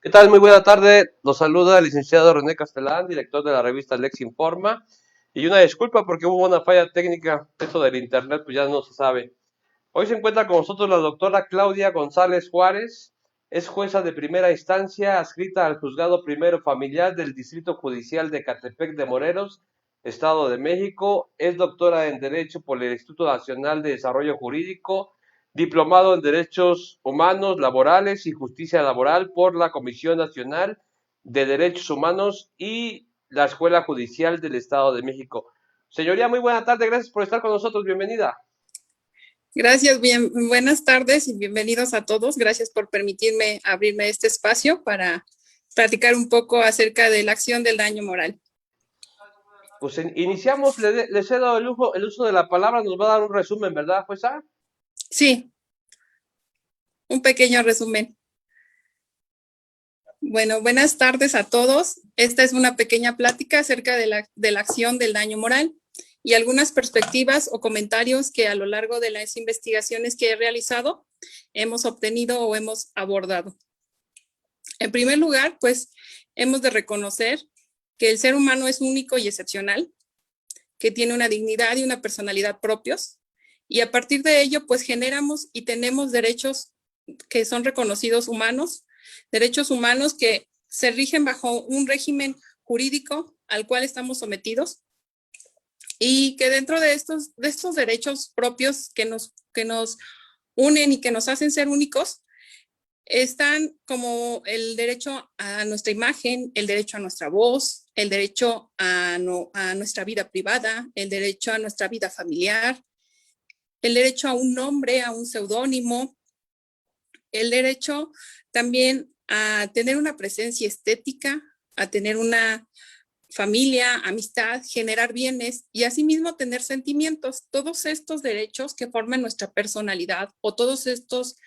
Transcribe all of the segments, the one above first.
¿Qué tal? Muy buena tarde. Los saluda el licenciado René Castelán, director de la revista Lex Informa. Y una disculpa porque hubo una falla técnica. Esto del internet pues ya no se sabe. Hoy se encuentra con nosotros la doctora Claudia González Juárez. Es jueza de primera instancia, adscrita al Juzgado Primero Familiar del Distrito Judicial de Catepec de Morelos, Estado de México. Es doctora en Derecho por el Instituto Nacional de Desarrollo Jurídico, diplomado en Derechos Humanos, Laborales y Justicia Laboral por la Comisión Nacional de Derechos Humanos y la Escuela Judicial del Estado de México. Señoría, muy buena tarde. Gracias por estar con nosotros. Bienvenida. Gracias, buenas tardes y bienvenidos a todos. Gracias por permitirme abrirme este espacio para platicar un poco acerca de la acción del daño moral. Pues iniciamos, le cedo el uso de la palabra, nos va a dar un resumen, ¿verdad, jueza? Sí, un pequeño resumen. Bueno, buenas tardes a todos. Esta es una pequeña plática acerca de la acción del daño moral y algunas perspectivas o comentarios que a lo largo de las investigaciones que he realizado hemos obtenido o hemos abordado. En primer lugar, pues hemos de reconocer que el ser humano es único y excepcional, que tiene una dignidad y una personalidad propios, y a partir de ello, pues generamos y tenemos derechos que son reconocidos humanos, derechos humanos que se rigen bajo un régimen jurídico al cual estamos sometidos, y que dentro de estos derechos propios que nos unen y que nos hacen ser únicos, están como el derecho a nuestra imagen, el derecho a nuestra voz, el derecho a nuestra vida privada, el derecho a nuestra vida familiar, el derecho a un nombre, a un seudónimo, el derecho también a tener una presencia estética, a tener una familia, amistad, generar bienes y asimismo tener sentimientos. Todos estos derechos que forman nuestra personalidad o todos estos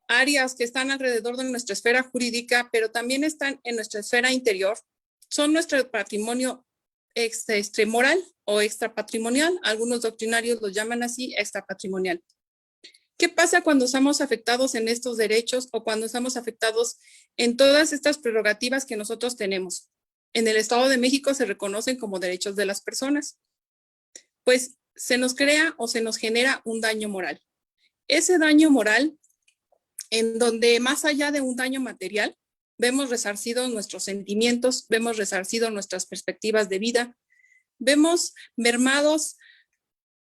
áreas que están alrededor de nuestra esfera jurídica, pero también están en nuestra esfera interior, son nuestro patrimonio extramoral o extrapatrimonial. Algunos doctrinarios los llaman así, extrapatrimonial. ¿Qué pasa cuando estamos afectados en estos derechos o cuando estamos afectados en todas estas prerrogativas que nosotros tenemos? En el Estado de México se reconocen como derechos de las personas. Pues se nos crea o se nos genera un daño moral. Ese daño moral, en donde más allá de un daño material, vemos resarcidos nuestros sentimientos, vemos resarcidos nuestras perspectivas de vida, vemos mermados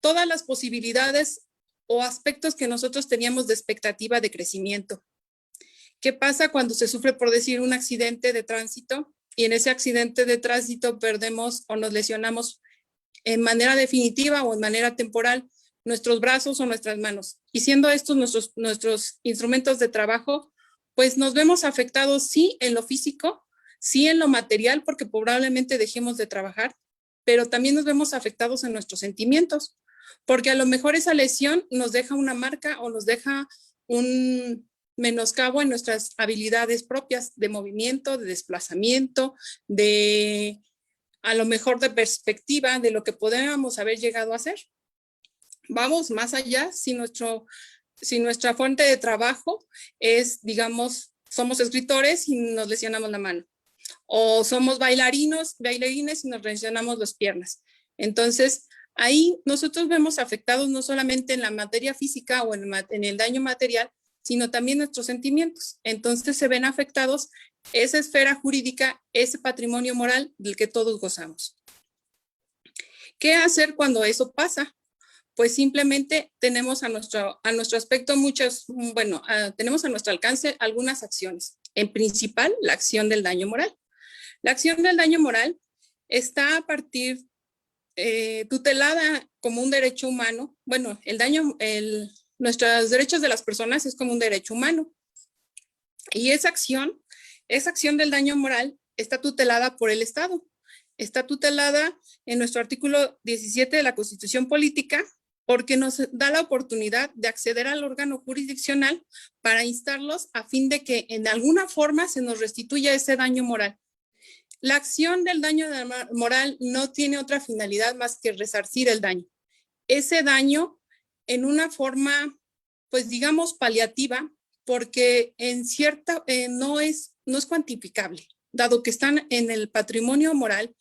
todas las posibilidades o aspectos que nosotros teníamos de expectativa de crecimiento. ¿Qué pasa cuando se sufre, por decir, un accidente de tránsito y en ese accidente de tránsito perdemos o nos lesionamos en manera definitiva o en manera temporal nuestros brazos o nuestras manos? Y siendo estos nuestros instrumentos de trabajo, pues nos vemos afectados sí en lo físico, sí en lo material, porque probablemente dejemos de trabajar, pero también nos vemos afectados en nuestros sentimientos, porque a lo mejor esa lesión nos deja una marca o nos deja un menoscabo en nuestras habilidades propias de movimiento, de desplazamiento, de a lo mejor de perspectiva de lo que podríamos haber llegado a hacer. Vamos más allá, si nuestra fuente de trabajo es, digamos, somos escritores y nos lesionamos la mano, o somos bailarines y nos lesionamos las piernas. Entonces, ahí nosotros vemos afectados no solamente en la materia física o en el daño material, sino también nuestros sentimientos. Entonces se ven afectados esa esfera jurídica, ese patrimonio moral del que todos gozamos. ¿Qué hacer cuando eso pasa? Pues simplemente tenemos a nuestro aspecto tenemos a nuestro alcance algunas acciones. En principal, la acción del daño moral. La acción del daño moral está a partir tutelada como un derecho humano. Bueno, nuestros derechos de las personas es como un derecho humano. Y esa acción del daño moral está tutelada por el Estado. Está tutelada en nuestro artículo 17 de la Constitución Política, porque nos da la oportunidad de acceder al órgano jurisdiccional para instarlos a fin de que en alguna forma se nos restituya ese daño moral. La acción del daño moral no tiene otra finalidad más que resarcir el daño. Ese daño en una forma, pues digamos, paliativa, porque no es cuantificable, dado que están en el patrimonio moral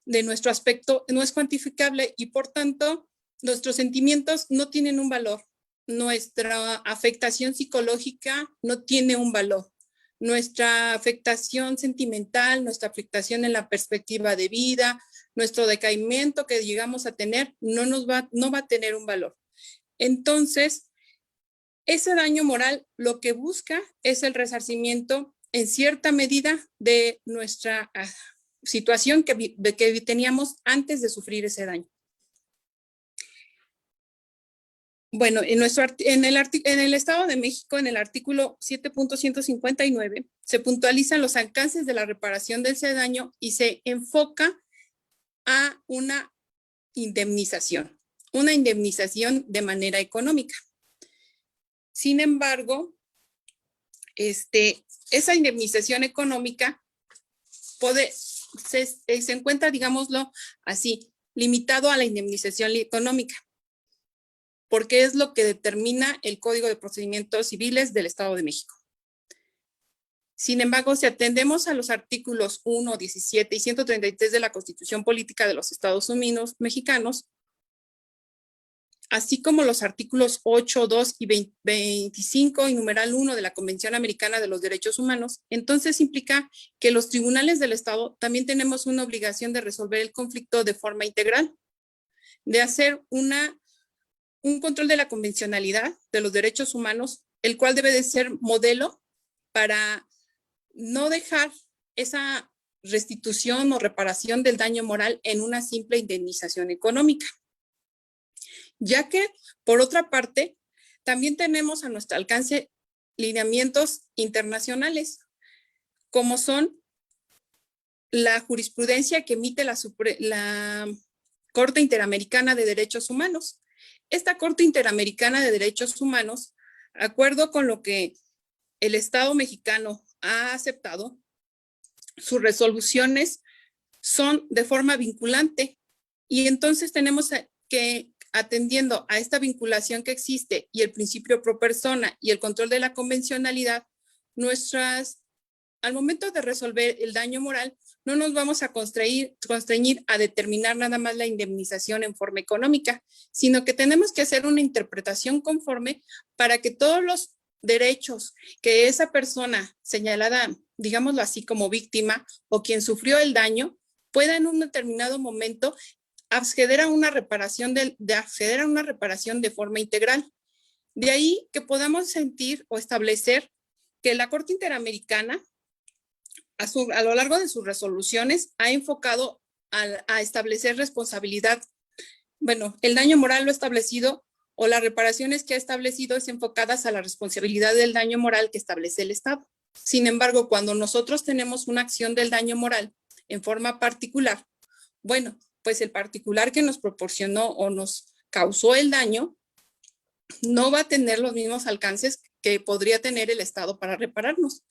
de nuestro aspecto, no es cuantificable y por tanto nuestros sentimientos no tienen un valor, nuestra afectación psicológica no tiene un valor, nuestra afectación sentimental, nuestra afectación en la perspectiva de vida, nuestro decaimiento que llegamos a tener no va a tener un valor. Entonces, ese daño moral lo que busca es el resarcimiento en cierta medida de nuestra situación que teníamos antes de sufrir ese daño. Bueno, en el Estado de México, en el artículo 7.159, se puntualizan los alcances de la reparación de ese daño y se enfoca a una indemnización de manera económica. Sin embargo, esa indemnización económica se encuentra, digámoslo así, limitado a la indemnización económica, porque es lo que determina el Código de Procedimientos Civiles del Estado de México. Sin embargo, si atendemos a los artículos 1, 17 y 133 de la Constitución Política de los Estados Unidos mexicanos, así como los artículos 8, 2 y 25 y numeral 1 de la Convención Americana de los Derechos Humanos, entonces implica que los tribunales del Estado también tenemos una obligación de resolver el conflicto de forma integral, de hacer un control de la convencionalidad de los derechos humanos, el cual debe de ser modelo para no dejar esa restitución o reparación del daño moral en una simple indemnización económica. Ya que, por otra parte, también tenemos a nuestro alcance lineamientos internacionales, como son la jurisprudencia que emite la Corte Interamericana de Derechos Humanos. Esta Corte Interamericana de Derechos Humanos, de acuerdo con lo que el Estado mexicano ha aceptado, sus resoluciones son de forma vinculante y entonces tenemos que, atendiendo a esta vinculación que existe y el principio pro persona y el control de la convencionalidad, al momento de resolver el daño moral, no nos vamos a constreñir a determinar nada más la indemnización en forma económica, sino que tenemos que hacer una interpretación conforme para que todos los derechos que esa persona señalada, digámoslo así, como víctima o quien sufrió el daño, pueda en un determinado momento acceder a una reparación de forma integral. De ahí que podamos sentir o establecer que la Corte Interamericana a lo largo de sus resoluciones ha enfocado a establecer responsabilidad. Bueno, el daño moral lo ha establecido o las reparaciones que ha establecido es enfocadas a la responsabilidad del daño moral que establece el Estado. Sin embargo, cuando nosotros tenemos una acción del daño moral en forma particular, bueno, pues el particular que nos proporcionó o nos causó el daño no va a tener los mismos alcances que podría tener el Estado para repararnos.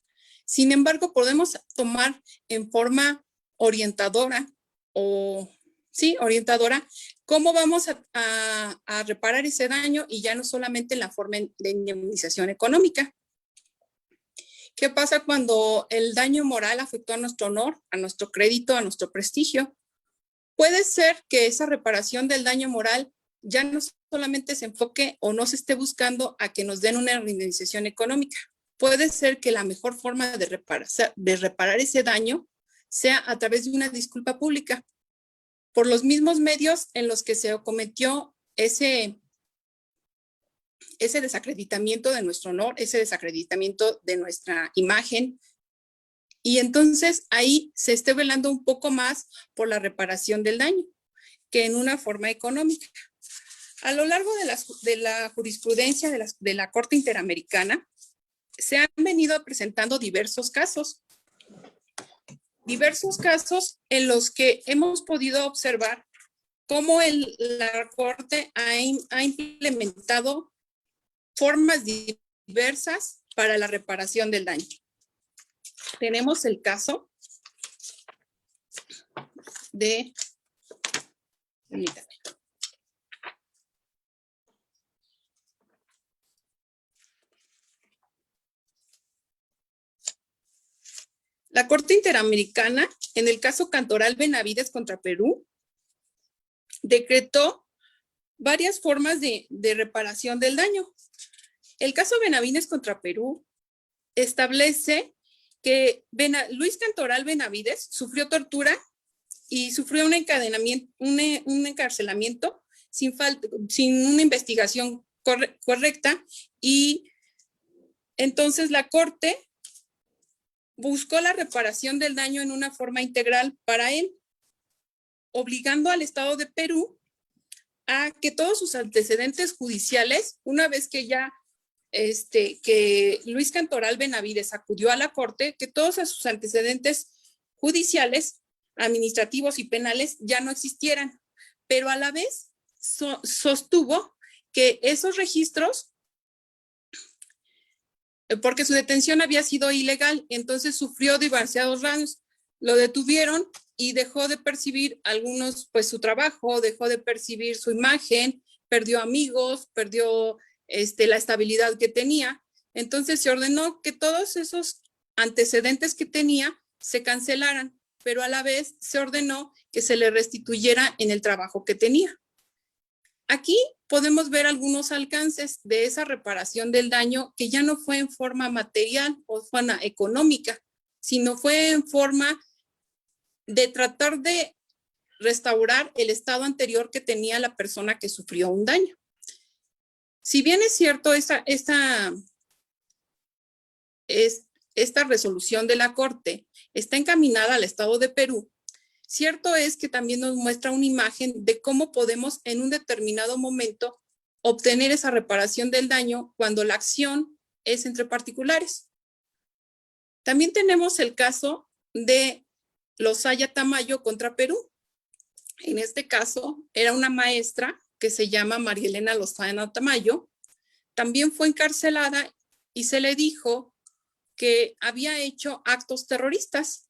Sin embargo, podemos tomar en forma orientadora cómo vamos a reparar ese daño y ya no solamente en la forma de indemnización económica. ¿Qué pasa cuando el daño moral afectó a nuestro honor, a nuestro crédito, a nuestro prestigio? Puede ser que esa reparación del daño moral ya no solamente se enfoque o no se esté buscando a que nos den una indemnización económica. Puede ser que la mejor forma de reparar ese daño sea a través de una disculpa pública por los mismos medios en los que se cometió ese desacreditamiento de nuestro honor, ese desacreditamiento de nuestra imagen. Y entonces ahí se esté velando un poco más por la reparación del daño que en una forma económica. A lo largo de la jurisprudencia de la Corte Interamericana, se han venido presentando diversos casos en los que hemos podido observar cómo la Corte ha implementado formas diversas para la reparación del daño. Tenemos el caso de... Permítame. La Corte Interamericana, en el caso Cantoral Benavides contra Perú, decretó varias formas de reparación del daño. El caso Benavides contra Perú establece que Luis Cantoral Benavides sufrió tortura y sufrió un encarcelamiento sin una investigación correcta, y entonces la Corte buscó la reparación del daño en una forma integral para él, obligando al Estado de Perú a que todos sus antecedentes judiciales, una vez que ya que Luis Cantoral Benavides acudió a la Corte, que todos sus antecedentes judiciales, administrativos y penales ya no existieran, pero a la vez sostuvo que esos registros, porque su detención había sido ilegal, entonces sufrió demasiados daños, lo detuvieron y dejó de percibir algunos, pues su trabajo, dejó de percibir su imagen, perdió amigos, perdió la estabilidad que tenía. Entonces se ordenó que todos esos antecedentes que tenía se cancelaran, pero a la vez se ordenó que se le restituyera en el trabajo que tenía. Aquí podemos ver algunos alcances de esa reparación del daño, que ya no fue en forma material o forma económica, sino fue en forma de tratar de restaurar el estado anterior que tenía la persona que sufrió un daño. Si bien es cierto, esta resolución de la Corte está encaminada al Estado de Perú, cierto es que también nos muestra una imagen de cómo podemos en un determinado momento obtener esa reparación del daño cuando la acción es entre particulares. También tenemos el caso de Lozaya Tamayo contra Perú. En este caso, era una maestra que se llama María Elena Lozana Tamayo. También fue encarcelada y se le dijo que había hecho actos terroristas.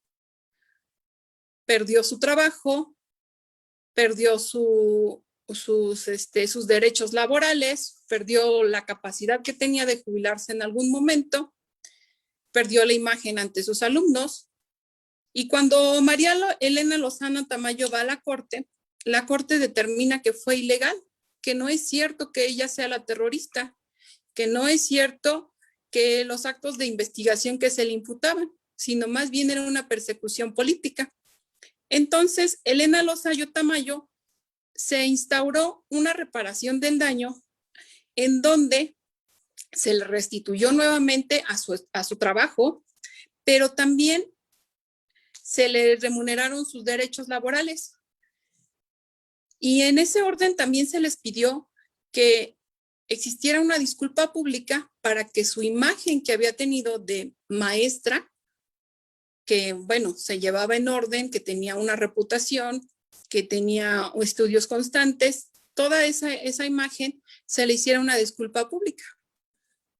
Perdió su trabajo, perdió sus derechos laborales, perdió la capacidad que tenía de jubilarse en algún momento, perdió la imagen ante sus alumnos. Y cuando María Elena Lozana Tamayo va a la Corte determina que fue ilegal, que no es cierto que ella sea la terrorista, que no es cierto que los actos de investigación que se le imputaban, sino más bien era una persecución política. Entonces, Elena Lozaya Tamayo se instauró una reparación del daño en donde se le restituyó nuevamente a su trabajo, pero también se le remuneraron sus derechos laborales. Y en ese orden también se les pidió que existiera una disculpa pública para que su imagen que había tenido de maestra, que bueno, se llevaba en orden, que tenía una reputación, que tenía estudios constantes, toda esa imagen se le hiciera una disculpa pública.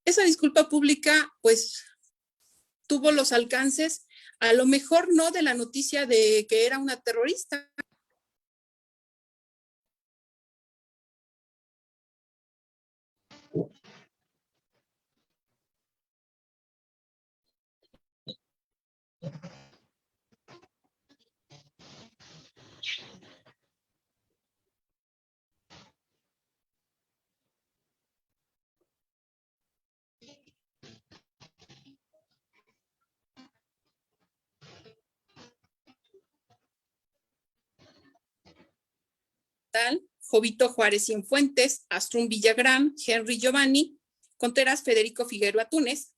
Esa disculpa pública pues tuvo los alcances, a lo mejor no de la noticia de que era una terrorista. Jovito Juárez Cienfuentes, Astrún Villagrán, Henry Giovanni, Contreras Federico Figueroa Túnez.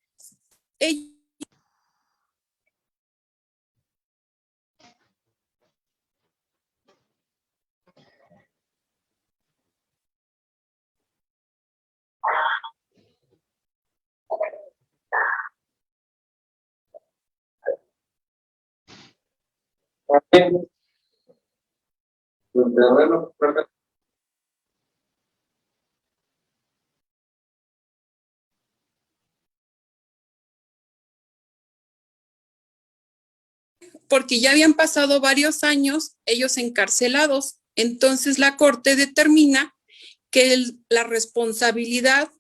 Porque ya habían pasado varios años ellos encarcelados. Entonces la Corte determina que la responsabilidad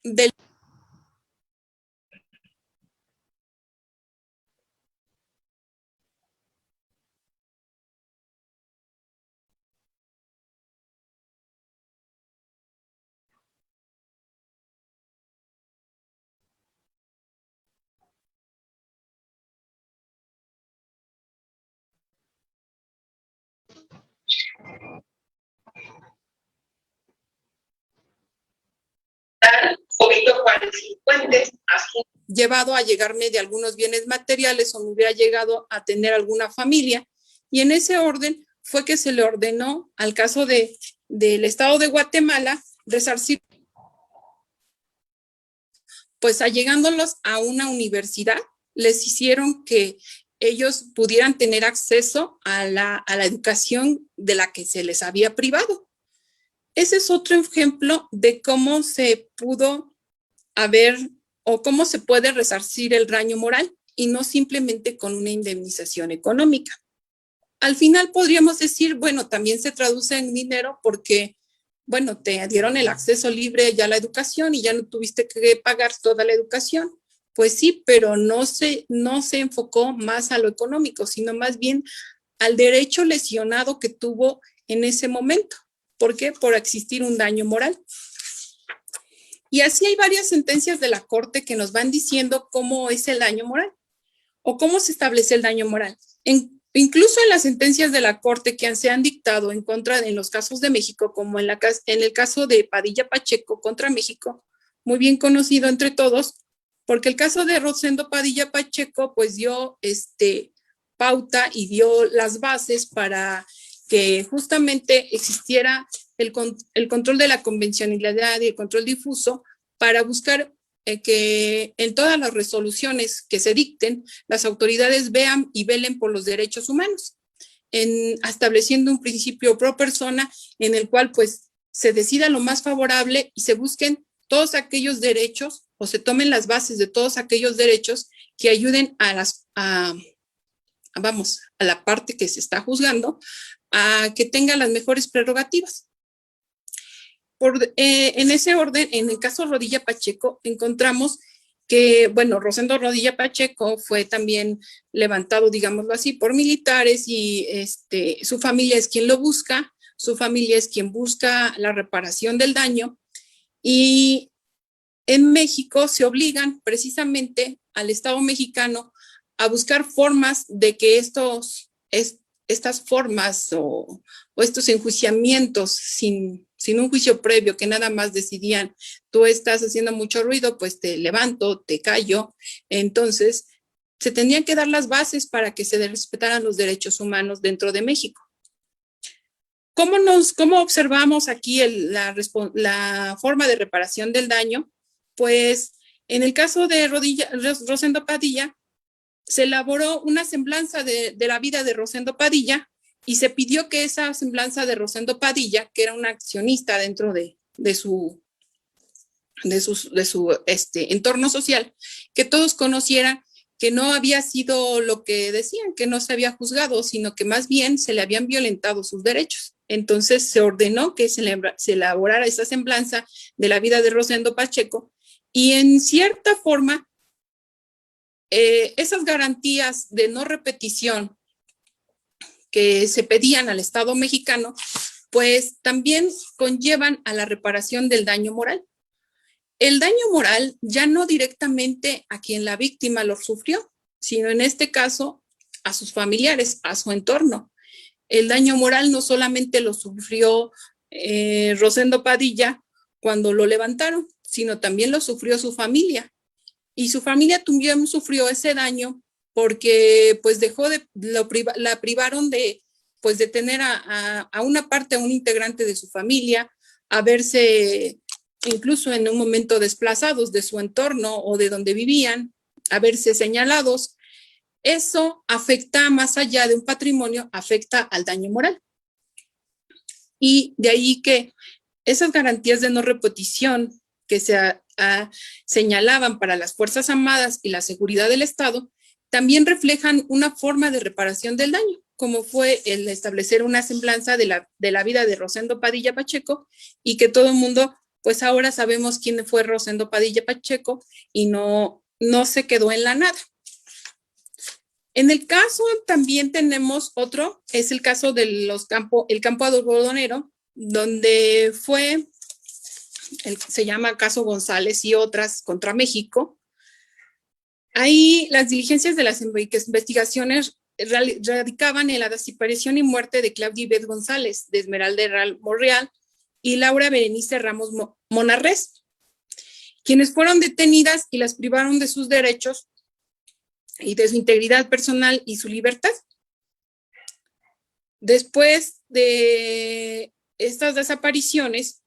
del llevado a llegarme de algunos bienes materiales o me hubiera llegado a tener alguna familia. Y en ese orden fue que se le ordenó al caso del Estado de Guatemala resarcir, pues allegándolos a una universidad, les hicieron que ellos pudieran tener acceso a la educación de la que se les había privado. Ese es otro ejemplo de cómo se pudo haber o cómo se puede resarcir el daño moral y no simplemente con una indemnización económica. Al final podríamos decir, bueno, también se traduce en dinero porque, bueno, te dieron el acceso libre ya a la educación y ya no tuviste que pagar toda la educación. Pues sí, pero no se enfocó más a lo económico, sino más bien al derecho lesionado que tuvo en ese momento. ¿Por qué? Por existir un daño moral. Y así hay varias sentencias de la Corte que nos van diciendo cómo es el daño moral o cómo se establece el daño moral. Incluso en las sentencias de la Corte que se han dictado en contra en los casos de México, como en el caso de Padilla Pacheco contra México, muy bien conocido entre todos, porque el caso de Rosendo Padilla Pacheco pues dio pauta y dio las bases para que justamente existiera el control de la convencionalidad y el control difuso para buscar que en todas las resoluciones que se dicten, las autoridades vean y velen por los derechos humanos, estableciendo un principio pro persona en el cual pues se decida lo más favorable y se busquen todos aquellos derechos o se tomen las bases de todos aquellos derechos que ayuden a la parte que se está juzgando a que tenga las mejores prerrogativas. En ese orden, en el caso Rodilla Pacheco, encontramos que, bueno, Rosendo Rodilla Pacheco fue también levantado, digámoslo así, por militares y su familia es quien lo busca, su familia es quien busca la reparación del daño y en México se obligan precisamente al Estado mexicano a buscar formas de que estas formas o estos enjuiciamientos sin un juicio previo que nada más decidían, tú estás haciendo mucho ruido, pues te levanto, te callo. Entonces, se tenían que dar las bases para que se respetaran los derechos humanos dentro de México. ¿Cómo observamos aquí la forma de reparación del daño? Pues en el caso de Rosendo Padilla, se elaboró una semblanza de la vida de Rosendo Padilla y se pidió que esa semblanza de Rosendo Padilla, que era una accionista dentro de su entorno social, que todos conocieran que no había sido lo que decían, que no se había juzgado, sino que más bien se le habían violentado sus derechos. Entonces se ordenó que se elaborara esa semblanza de la vida de Rosendo Pacheco y en cierta forma esas garantías de no repetición que se pedían al Estado mexicano, pues también conllevan a la reparación del daño moral. El daño moral ya no directamente a quien la víctima lo sufrió, sino en este caso a sus familiares, a su entorno. El daño moral no solamente lo sufrió Rosendo Padilla cuando lo levantaron, sino también lo sufrió su familia. Y su familia también sufrió ese daño porque pues la privaron de tener a una parte, a un integrante de su familia, a verse incluso en un momento desplazados de su entorno o de donde vivían, a verse señalados. Eso afecta, más allá de un patrimonio, afecta al daño moral. Y de ahí que esas garantías de no repetición que se señalaban para las Fuerzas Armadas y la seguridad del Estado, también reflejan una forma de reparación del daño, como fue el establecer una semblanza de la vida de Rosendo Padilla Pacheco y que todo el mundo, pues ahora sabemos quién fue Rosendo Padilla Pacheco y no se quedó en la nada. En el caso también tenemos otro, es el caso de el campo algodonero, donde se llama caso González y otras contra México. Ahí las diligencias de las investigaciones radicaban en la desaparición y muerte de Claudia Ivette González, de Esmeralda Herral Monreal y Laura Berenice Ramos Monarrés, quienes fueron detenidas y las privaron de sus derechos y de su integridad personal y su libertad. Después de estas desapariciones,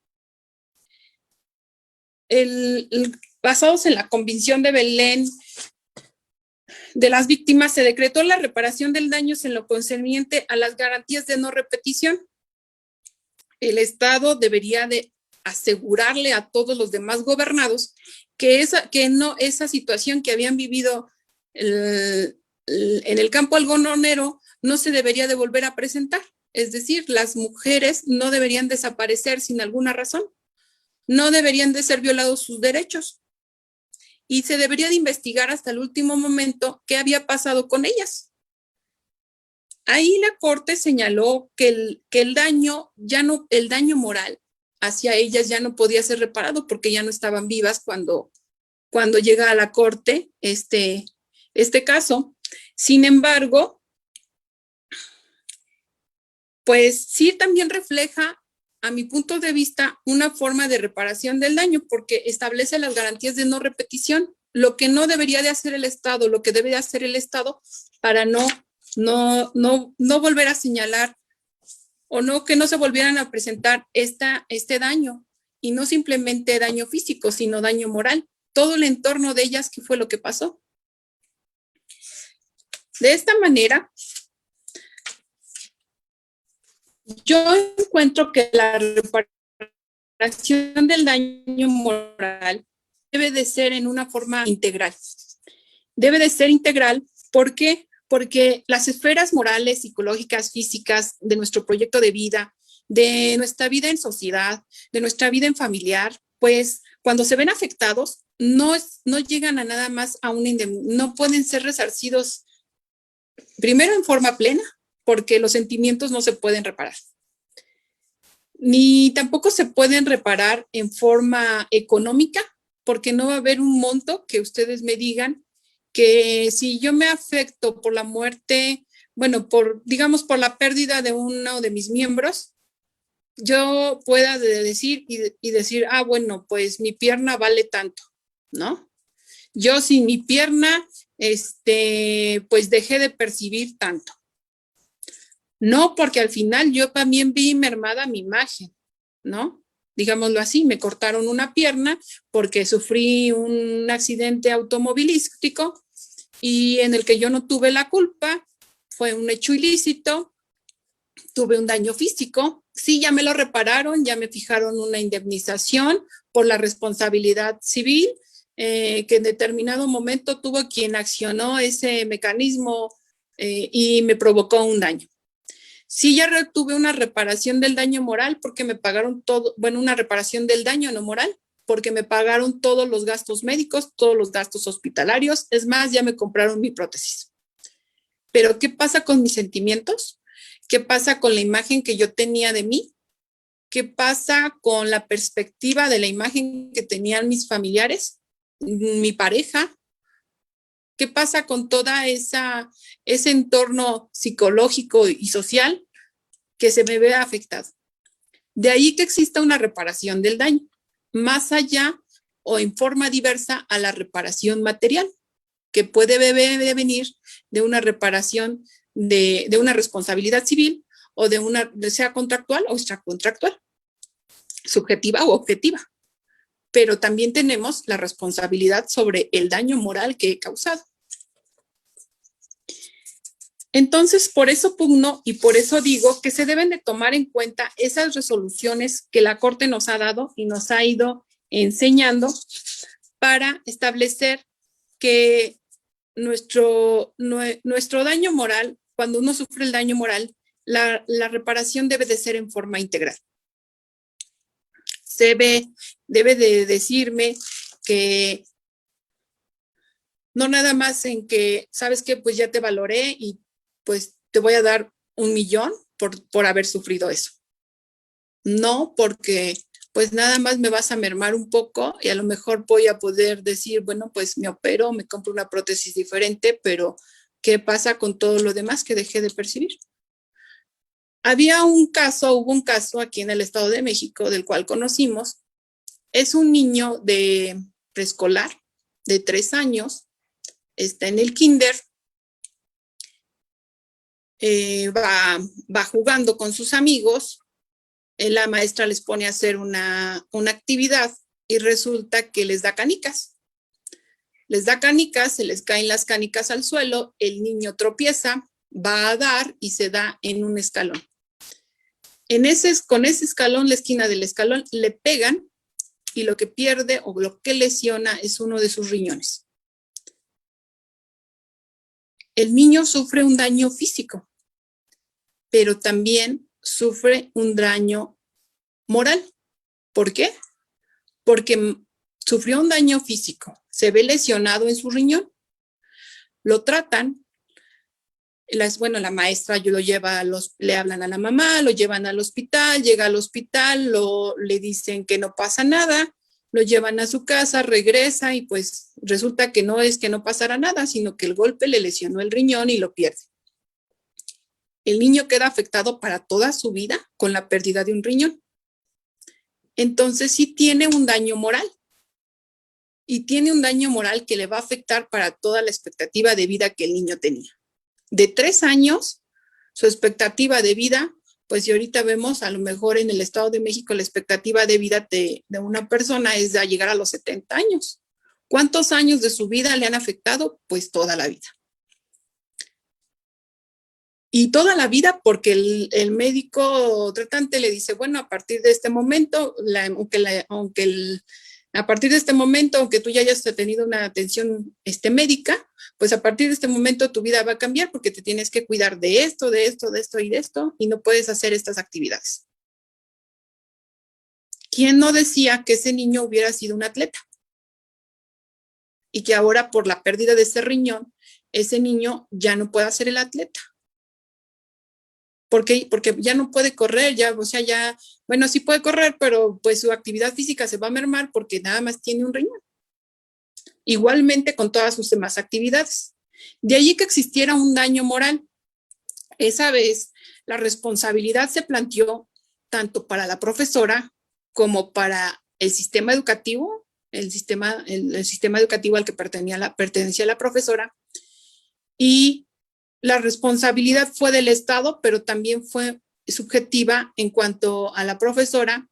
basados en la Convención de Belén de las víctimas, se decretó la reparación del daño en lo concerniente a las garantías de no repetición. El Estado debería de asegurarle a todos los demás gobernados que esa situación que habían vivido en el campo algodonero no se debería de volver a presentar. Es decir, las mujeres no deberían desaparecer sin alguna razón, no deberían de ser violados sus derechos y se debería de investigar hasta el último momento qué había pasado con ellas. Ahí la Corte señaló que el daño moral hacia ellas ya no podía ser reparado porque ya no estaban vivas cuando llega a la Corte este caso. Sin embargo, pues sí también refleja, a mi punto de vista, una forma de reparación del daño porque establece las garantías de no repetición, lo que no debería de hacer el Estado, lo que debe de hacer el Estado para no volver a señalar o que no se volvieran a presentar este daño, y no simplemente daño físico, sino daño moral. Todo el entorno de ellas, ¿qué fue lo que pasó? De esta manera, yo encuentro que la reparación del daño moral debe de ser en una forma integral. Debe de ser integral, ¿por qué? Porque las esferas morales, psicológicas, físicas de nuestro proyecto de vida, de nuestra vida en sociedad, de nuestra vida en familiar, pues cuando se ven afectados, no llegan a nada más a no pueden ser resarcidos primero en forma plena, porque los sentimientos no se pueden reparar. Ni tampoco se pueden reparar en forma económica, porque no va a haber un monto que ustedes me digan que si yo me afecto por la muerte, bueno, digamos por la pérdida de uno de mis miembros, yo pueda decir y decir, bueno, pues mi pierna vale tanto, ¿no? Yo sin mi pierna, pues dejé de percibir tanto. No, porque al final yo también vi mermada mi imagen, ¿no? Digámoslo así, me cortaron una pierna porque sufrí un accidente automovilístico y en el que yo no tuve la culpa, fue un hecho ilícito, tuve un daño físico, sí, ya me lo repararon, ya me fijaron una indemnización por la responsabilidad civil, que en determinado momento tuvo quien accionó ese mecanismo y me provocó un daño. Sí, ya tuve una reparación del daño moral porque me pagaron todo, bueno, una reparación del daño no moral, porque me pagaron todos los gastos médicos, todos los gastos hospitalarios, es más, ya me compraron mi prótesis. Pero ¿qué pasa con mis sentimientos? ¿Qué pasa con la imagen que yo tenía de mí? ¿Qué pasa con la perspectiva de la imagen que tenían mis familiares, mi pareja? ¿Qué pasa con toda ese entorno psicológico y social que se me ve afectado? De ahí que exista una reparación del daño, más allá o en forma diversa a la reparación material, que puede venir de una reparación de una responsabilidad civil o sea contractual o extracontractual, subjetiva o objetiva. Pero también tenemos la responsabilidad sobre el daño moral que he causado. Entonces, por eso pugno y por eso digo que se deben de tomar en cuenta esas resoluciones que la Corte nos ha dado y nos ha ido enseñando para establecer que nuestro daño moral, cuando uno sufre el daño moral, la reparación debe de ser en forma integral. Debe de decirme que no nada más en que, ¿sabes qué? Pues ya te valoré y pues te voy a dar 1 millón por haber sufrido eso. No, porque pues nada más me vas a mermar un poco y a lo mejor voy a poder decir, bueno, pues me opero, me compro una prótesis diferente, pero ¿qué pasa con todo lo demás que dejé de percibir? Hubo un caso aquí en el Estado de México del cual conocimos. Es un niño de preescolar de 3 años, está en el kinder, va jugando con sus amigos, la maestra les pone a hacer una actividad y resulta que les da canicas. Les da canicas, se les caen las canicas al suelo, el niño tropieza, va a dar y se da en un escalón. Con ese escalón, la esquina del escalón, le pegan y lo que pierde o lo que lesiona es uno de sus riñones. El niño sufre un daño físico, pero también sufre un daño moral. ¿Por qué? Porque sufrió un daño físico, se ve lesionado en su riñón, lo tratan, la maestra lo lleva le hablan a la mamá, lo llevan al hospital, llega al hospital, le dicen que no pasa nada, lo llevan a su casa, regresa y pues resulta que no es que no pasara nada, sino que el golpe le lesionó el riñón y lo pierde. El niño queda afectado para toda su vida con la pérdida de un riñón. Entonces sí tiene un daño moral. Y tiene un daño moral que le va a afectar para toda la expectativa de vida que el niño tenía. De 3 años, su expectativa de vida, pues si ahorita vemos, a lo mejor en el Estado de México, la expectativa de vida de una persona es de llegar a los 70 años. ¿Cuántos años de su vida le han afectado? Pues toda la vida. Y toda la vida porque el médico tratante le dice, bueno, a partir de este momento, a partir de este momento, aunque tú ya hayas tenido una atención médica, pues a partir de este momento tu vida va a cambiar porque te tienes que cuidar de esto, de esto, de esto y de esto, y no puedes hacer estas actividades. ¿Quién no decía que ese niño hubiera sido un atleta? Y que ahora por la pérdida de ese riñón, ese niño ya no puede ser el atleta. ¿Por qué? Porque ya no puede correr, bueno, sí puede correr, pero pues su actividad física se va a mermar porque nada más tiene un riñón. Igualmente con todas sus demás actividades. De allí que existiera un daño moral. Esa vez la responsabilidad se planteó tanto para la profesora como para el sistema educativo, el sistema educativo al que pertenecía la profesora, y la responsabilidad fue del Estado, pero también fue subjetiva en cuanto a la profesora.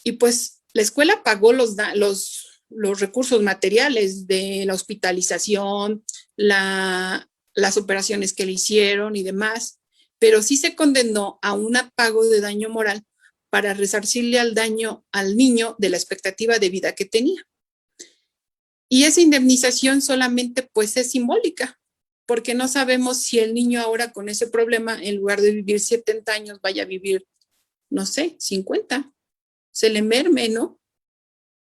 Y pues la escuela pagó los recursos materiales de la hospitalización, las operaciones que le hicieron y demás, pero sí se condenó a un pago de daño moral para resarcirle al niño de la expectativa de vida que tenía. Y esa indemnización solamente pues es simbólica, porque no sabemos si el niño ahora con ese problema, en lugar de vivir 70 años, vaya a vivir, no sé, 50. Se le merme, ¿no?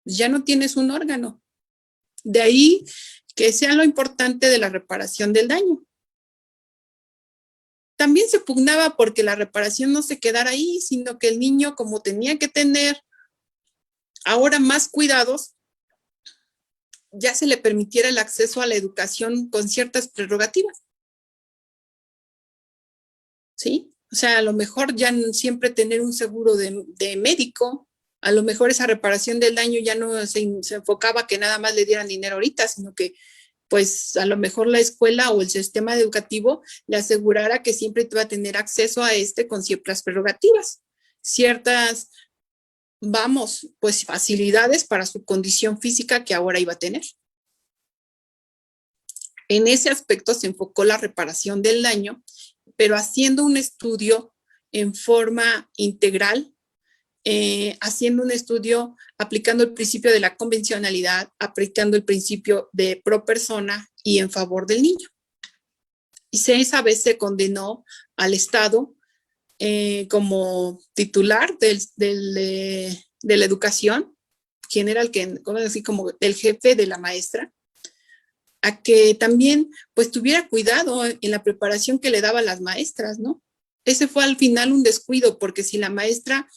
Ya no tienes un órgano. De ahí que sea lo importante de la reparación del daño. También se pugnaba porque la reparación no se quedara ahí, sino que el niño, como tenía que tener ahora más cuidados, ya se le permitiera el acceso a la educación con ciertas prerrogativas. ¿Sí? O sea, a lo mejor ya siempre tener un seguro de médico, a lo mejor esa reparación del daño ya no se enfocaba que nada más le dieran dinero ahorita, sino que pues a lo mejor la escuela o el sistema educativo le asegurara que siempre va a tener acceso a con ciertas prerrogativas, ciertas pues facilidades para su condición física que ahora iba a tener. En ese aspecto se enfocó la reparación del daño, pero haciendo un estudio en forma integral, haciendo un estudio aplicando el principio de la convencionalidad, aplicando el principio de pro persona y en favor del niño. Y esa vez se condenó al Estado como titular de la educación, quien era como el jefe de la maestra, a que también pues tuviera cuidado en la preparación que le daba a las maestras, ¿no? Ese fue al final un descuido, porque si la maestra,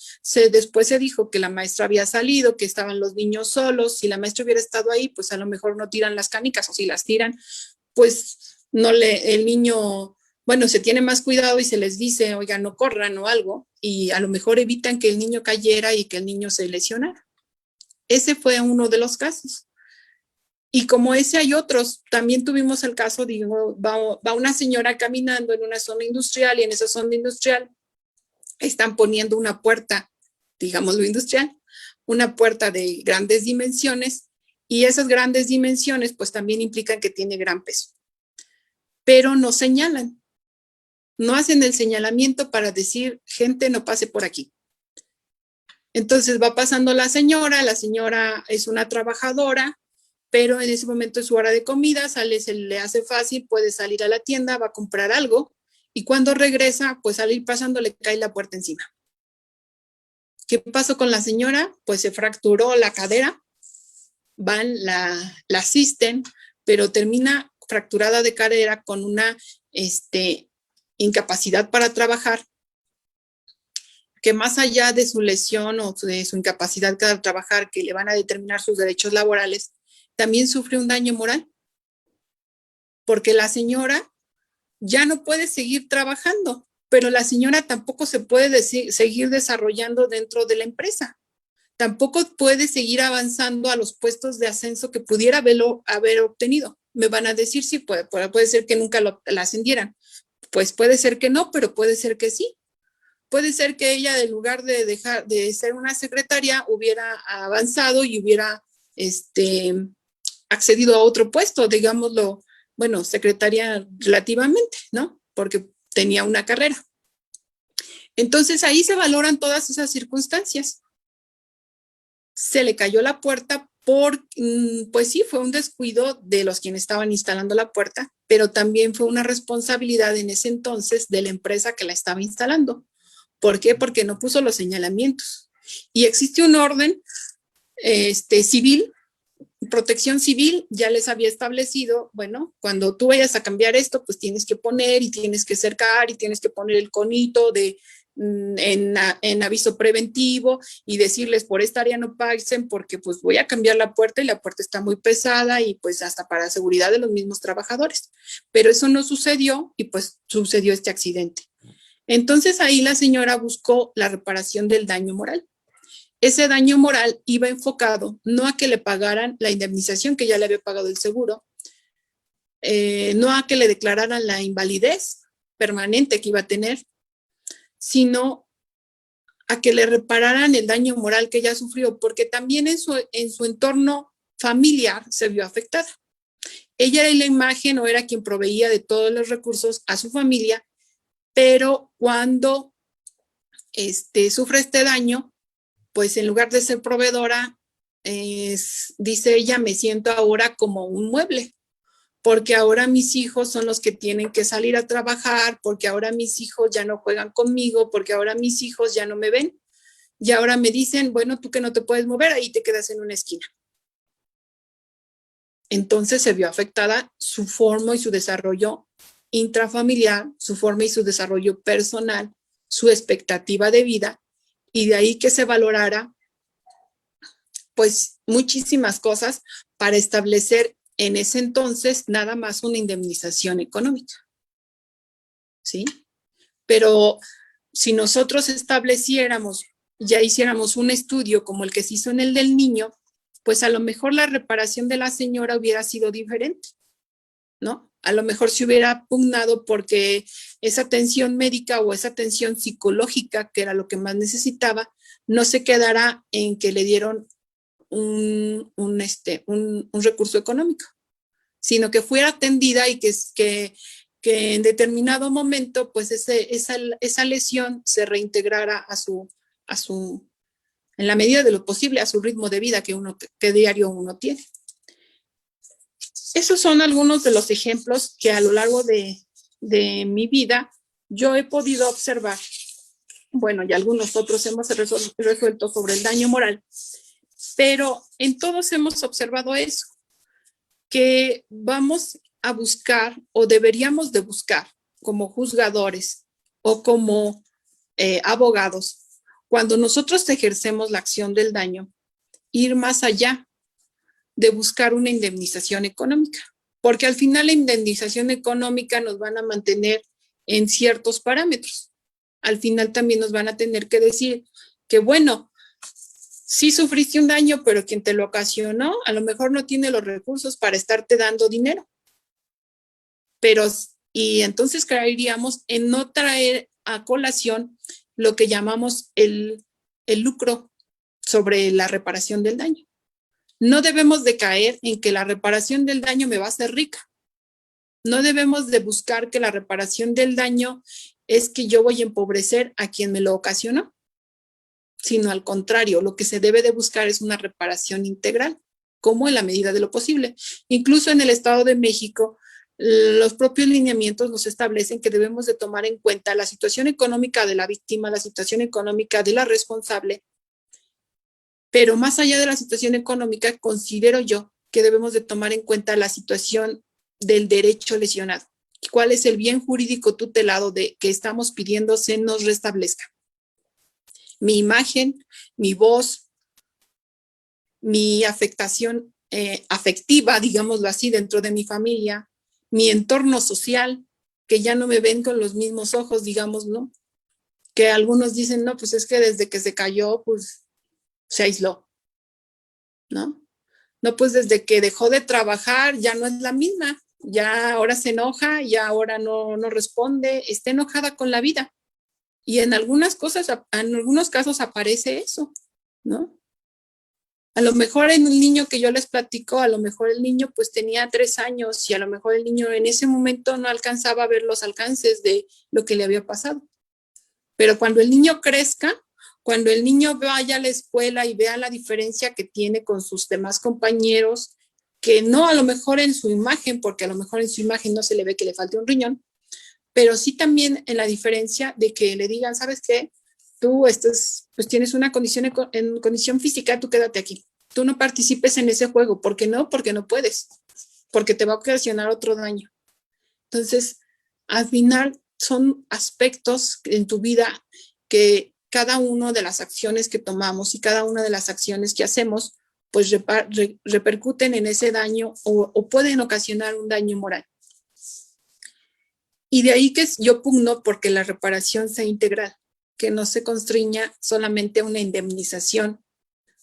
después se dijo que la maestra había salido, que estaban los niños solos, si la maestra hubiera estado ahí, pues a lo mejor no tiran las canicas, o si las tiran, pues el niño, bueno, se tiene más cuidado y se les dice, oiga, no corran o algo, y a lo mejor evitan que el niño cayera y que el niño se lesionara. Ese fue uno de los casos. Y como ese hay otros, también tuvimos el caso, digo, va una señora caminando en una zona industrial y en esa zona industrial están poniendo una puerta, digámoslo industrial, una puerta de grandes dimensiones y esas grandes dimensiones pues también implican que tiene gran peso. Pero no señalan, no hacen el señalamiento para decir, gente, no pase por aquí. Entonces va pasando la señora es una trabajadora, pero en ese momento es su hora de comida, sale, se le hace fácil, puede salir a la tienda, va a comprar algo, y cuando regresa, pues al ir pasando le cae la puerta encima. ¿Qué pasó con la señora? Pues se fracturó la cadera, la asisten, pero termina fracturada de cadera con una incapacidad para trabajar, que más allá de su lesión o de su incapacidad para trabajar, que le van a determinar sus derechos laborales, también sufre un daño moral, porque la señora ya no puede seguir trabajando, pero la señora tampoco se puede seguir desarrollando dentro de la empresa. Tampoco puede seguir avanzando a los puestos de ascenso que pudiera haber obtenido. Me van a decir, sí, puede ser que nunca la ascendieran. Pues puede ser que no, pero puede ser que sí. Puede ser que ella, en lugar de dejar de ser una secretaria, hubiera avanzado y hubiera accedido a otro puesto, digámoslo, bueno, secretaria relativamente, ¿no? Porque tenía una carrera. Entonces ahí se valoran todas esas circunstancias. Se le cayó la puerta pues sí, fue un descuido de los quienes estaban instalando la puerta, pero también fue una responsabilidad en ese entonces de la empresa que la estaba instalando. ¿Por qué? Porque no puso los señalamientos. Y existe un orden civil, Protección Civil ya les había establecido, bueno, cuando tú vayas a cambiar esto, pues tienes que poner y tienes que cercar y tienes que poner el conito en aviso preventivo y decirles por esta área no pasen porque pues voy a cambiar la puerta y la puerta está muy pesada y pues hasta para seguridad de los mismos trabajadores. Pero eso no sucedió y pues sucedió este accidente. Entonces ahí la señora buscó la reparación del daño moral. Ese daño moral iba enfocado no a que le pagaran la indemnización que ya le había pagado el seguro, no a que le declararan la invalidez permanente que iba a tener, sino a que le repararan el daño moral que ella sufrió, porque también en su entorno familiar se vio afectada. Ella era la imagen o era quien proveía de todos los recursos a su familia, pero cuando sufre este daño, pues en lugar de ser proveedora, dice ella, me siento ahora como un mueble, porque ahora mis hijos son los que tienen que salir a trabajar, porque ahora mis hijos ya no juegan conmigo, porque ahora mis hijos ya no me ven, y ahora me dicen, bueno, tú que no te puedes mover, ahí te quedas en una esquina. Entonces se vio afectada su forma y su desarrollo intrafamiliar, su forma y su desarrollo personal, su expectativa de vida, y de ahí que se valorara pues muchísimas cosas para establecer en ese entonces nada más una indemnización económica. ¿Sí? Pero si nosotros estableciéramos, ya hiciéramos un estudio como el que se hizo en el del niño, pues a lo mejor la reparación de la señora hubiera sido diferente, ¿no? A lo mejor se hubiera pugnado porque esa atención médica o esa atención psicológica, que era lo que más necesitaba, no se quedara en que le dieron un recurso económico, sino que fuera atendida y que en determinado momento, pues esa lesión se reintegrara en la medida de lo posible, a su ritmo de vida que diario uno tiene. Esos son algunos de los ejemplos que a lo largo de mi vida yo he podido observar. Bueno, y algunos otros hemos resuelto sobre el daño moral, pero en todos hemos observado eso, que vamos a buscar o deberíamos de buscar como juzgadores o como abogados, cuando nosotros ejercemos la acción del daño, ir más allá de buscar una indemnización económica, porque al final la indemnización económica nos van a mantener en ciertos parámetros. Al final también nos van a tener que decir que, bueno, Sí sufriste un daño, pero quien te lo ocasionó a lo mejor no tiene los recursos para estarte dando dinero. Y entonces caeríamos en no traer a colación lo que llamamos el lucro sobre la reparación del daño. No debemos de caer en que la reparación del daño me va a hacer rica. No debemos de buscar que la reparación del daño es que yo voy a empobrecer a quien me lo ocasionó, sino al contrario, lo que se debe de buscar es una reparación integral, como en la medida de lo posible. Incluso en el Estado de México, los propios lineamientos nos establecen que debemos de tomar en cuenta la situación económica de la víctima, la situación económica de la responsable, pero más allá de la situación económica, considero yo que debemos de tomar en cuenta la situación del derecho lesionado. ¿Cuál es el bien jurídico tutelado de que estamos pidiendo se nos restablezca? Mi imagen, mi voz, mi afectación afectiva, digámoslo así, dentro de mi familia, mi entorno social, que ya no me ven con los mismos ojos, digámoslo, que algunos dicen, no, pues es que desde que se cayó, pues se aisló, ¿no? No, pues desde que dejó de trabajar ya no es la misma, ya ahora se enoja, ya ahora no responde, está enojada con la vida. Y en algunos casos aparece eso, ¿no? A lo mejor en un niño que yo les platico, a lo mejor el niño pues tenía 3 años y a lo mejor el niño en ese momento no alcanzaba a ver los alcances de lo que le había pasado. Pero cuando el niño crezca, cuando el niño vaya a la escuela y vea la diferencia que tiene con sus demás compañeros, que no a lo mejor en su imagen, porque a lo mejor en su imagen no se le ve que le falte un riñón, pero sí también en la diferencia de que le digan, ¿sabes qué? Tú estás, pues tienes una condición en condición física, tú quédate aquí. Tú no participes en ese juego. ¿Por qué no? Porque no puedes, porque te va a ocasionar otro daño. Entonces, al final son aspectos en tu vida que cada una de las acciones que tomamos y cada una de las acciones que hacemos, pues repercuten en ese daño o pueden ocasionar un daño moral. Y de ahí que yo pugno porque la reparación sea integral, que no se constriña solamente a una indemnización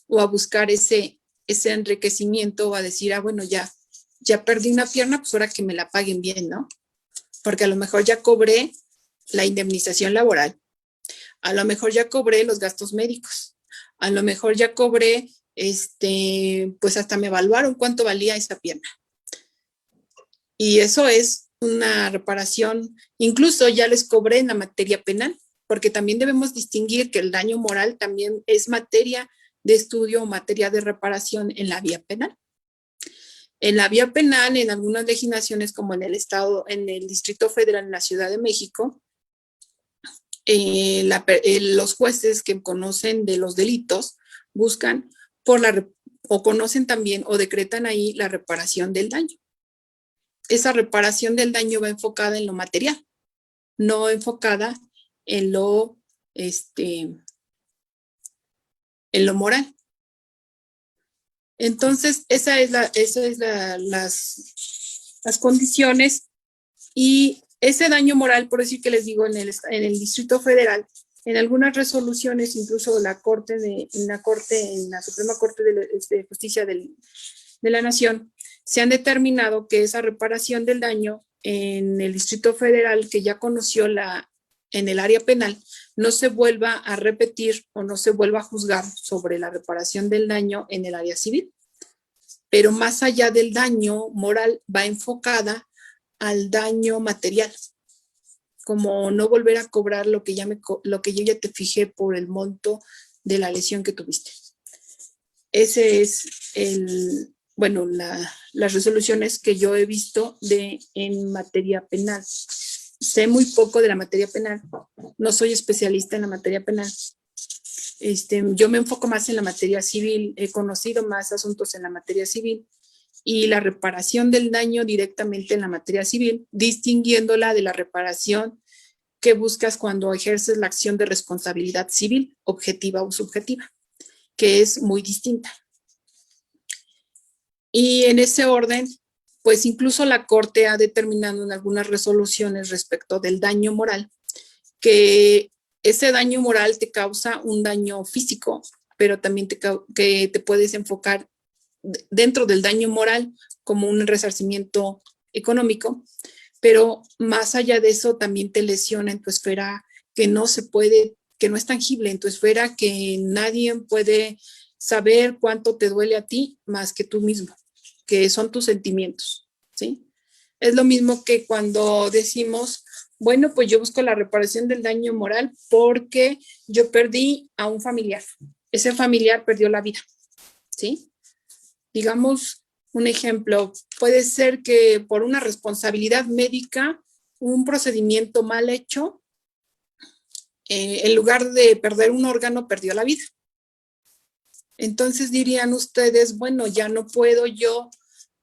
o a buscar ese enriquecimiento o a decir, bueno, ya perdí una pierna, pues ahora que me la paguen bien, ¿no? Porque a lo mejor ya cobré la indemnización laboral, a lo mejor ya cobré los gastos médicos, a lo mejor ya cobré, pues hasta me evaluaron cuánto valía esa pierna. Y eso es una reparación, incluso ya les cobré en la materia penal, porque también debemos distinguir que el daño moral también es materia de estudio o materia de reparación en la vía penal. En la vía penal, en algunas legislaciones como en el Estado, en el Distrito Federal, en la Ciudad de México, los jueces que conocen de los delitos buscan o conocen también o decretan ahí la reparación del daño. Esa reparación del daño va enfocada en lo material, no enfocada en lo moral. Entonces, esa es las condiciones y ese daño moral, por decir que les digo, en el Distrito Federal, en algunas resoluciones, incluso en la Suprema Corte de Justicia de la Nación, se han determinado que esa reparación del daño en el Distrito Federal, que ya conoció en el área penal, no se vuelva a repetir o no se vuelva a juzgar sobre la reparación del daño en el área civil. Pero más allá del daño moral, va enfocada al daño material, como no volver a cobrar lo que yo ya te fijé por el monto de la lesión que tuviste. Ese es las resoluciones que yo he visto en materia penal. Sé muy poco de la materia penal, no soy especialista en la materia penal. Yo me enfoco más en la materia civil, he conocido más asuntos en la materia civil y la reparación del daño directamente en la materia civil, distinguiéndola de la reparación que buscas cuando ejerces la acción de responsabilidad civil, objetiva o subjetiva, que es muy distinta. Y en ese orden, pues incluso la Corte ha determinado en algunas resoluciones respecto del daño moral, que ese daño moral te causa un daño físico, pero también que te puedes enfocar dentro del daño moral como un resarcimiento económico, pero más allá de eso también te lesiona en tu esfera que no se puede, que no es tangible, en tu esfera que nadie puede saber cuánto te duele a ti más que tú mismo, que son tus sentimientos, ¿sí? Es lo mismo que cuando decimos, bueno, pues yo busco la reparación del daño moral porque yo perdí a un familiar. Ese familiar perdió la vida, ¿sí? Digamos, un ejemplo, puede ser que por una responsabilidad médica, un procedimiento mal hecho, en lugar de perder un órgano, perdió la vida. Entonces dirían ustedes, bueno, ya no puedo yo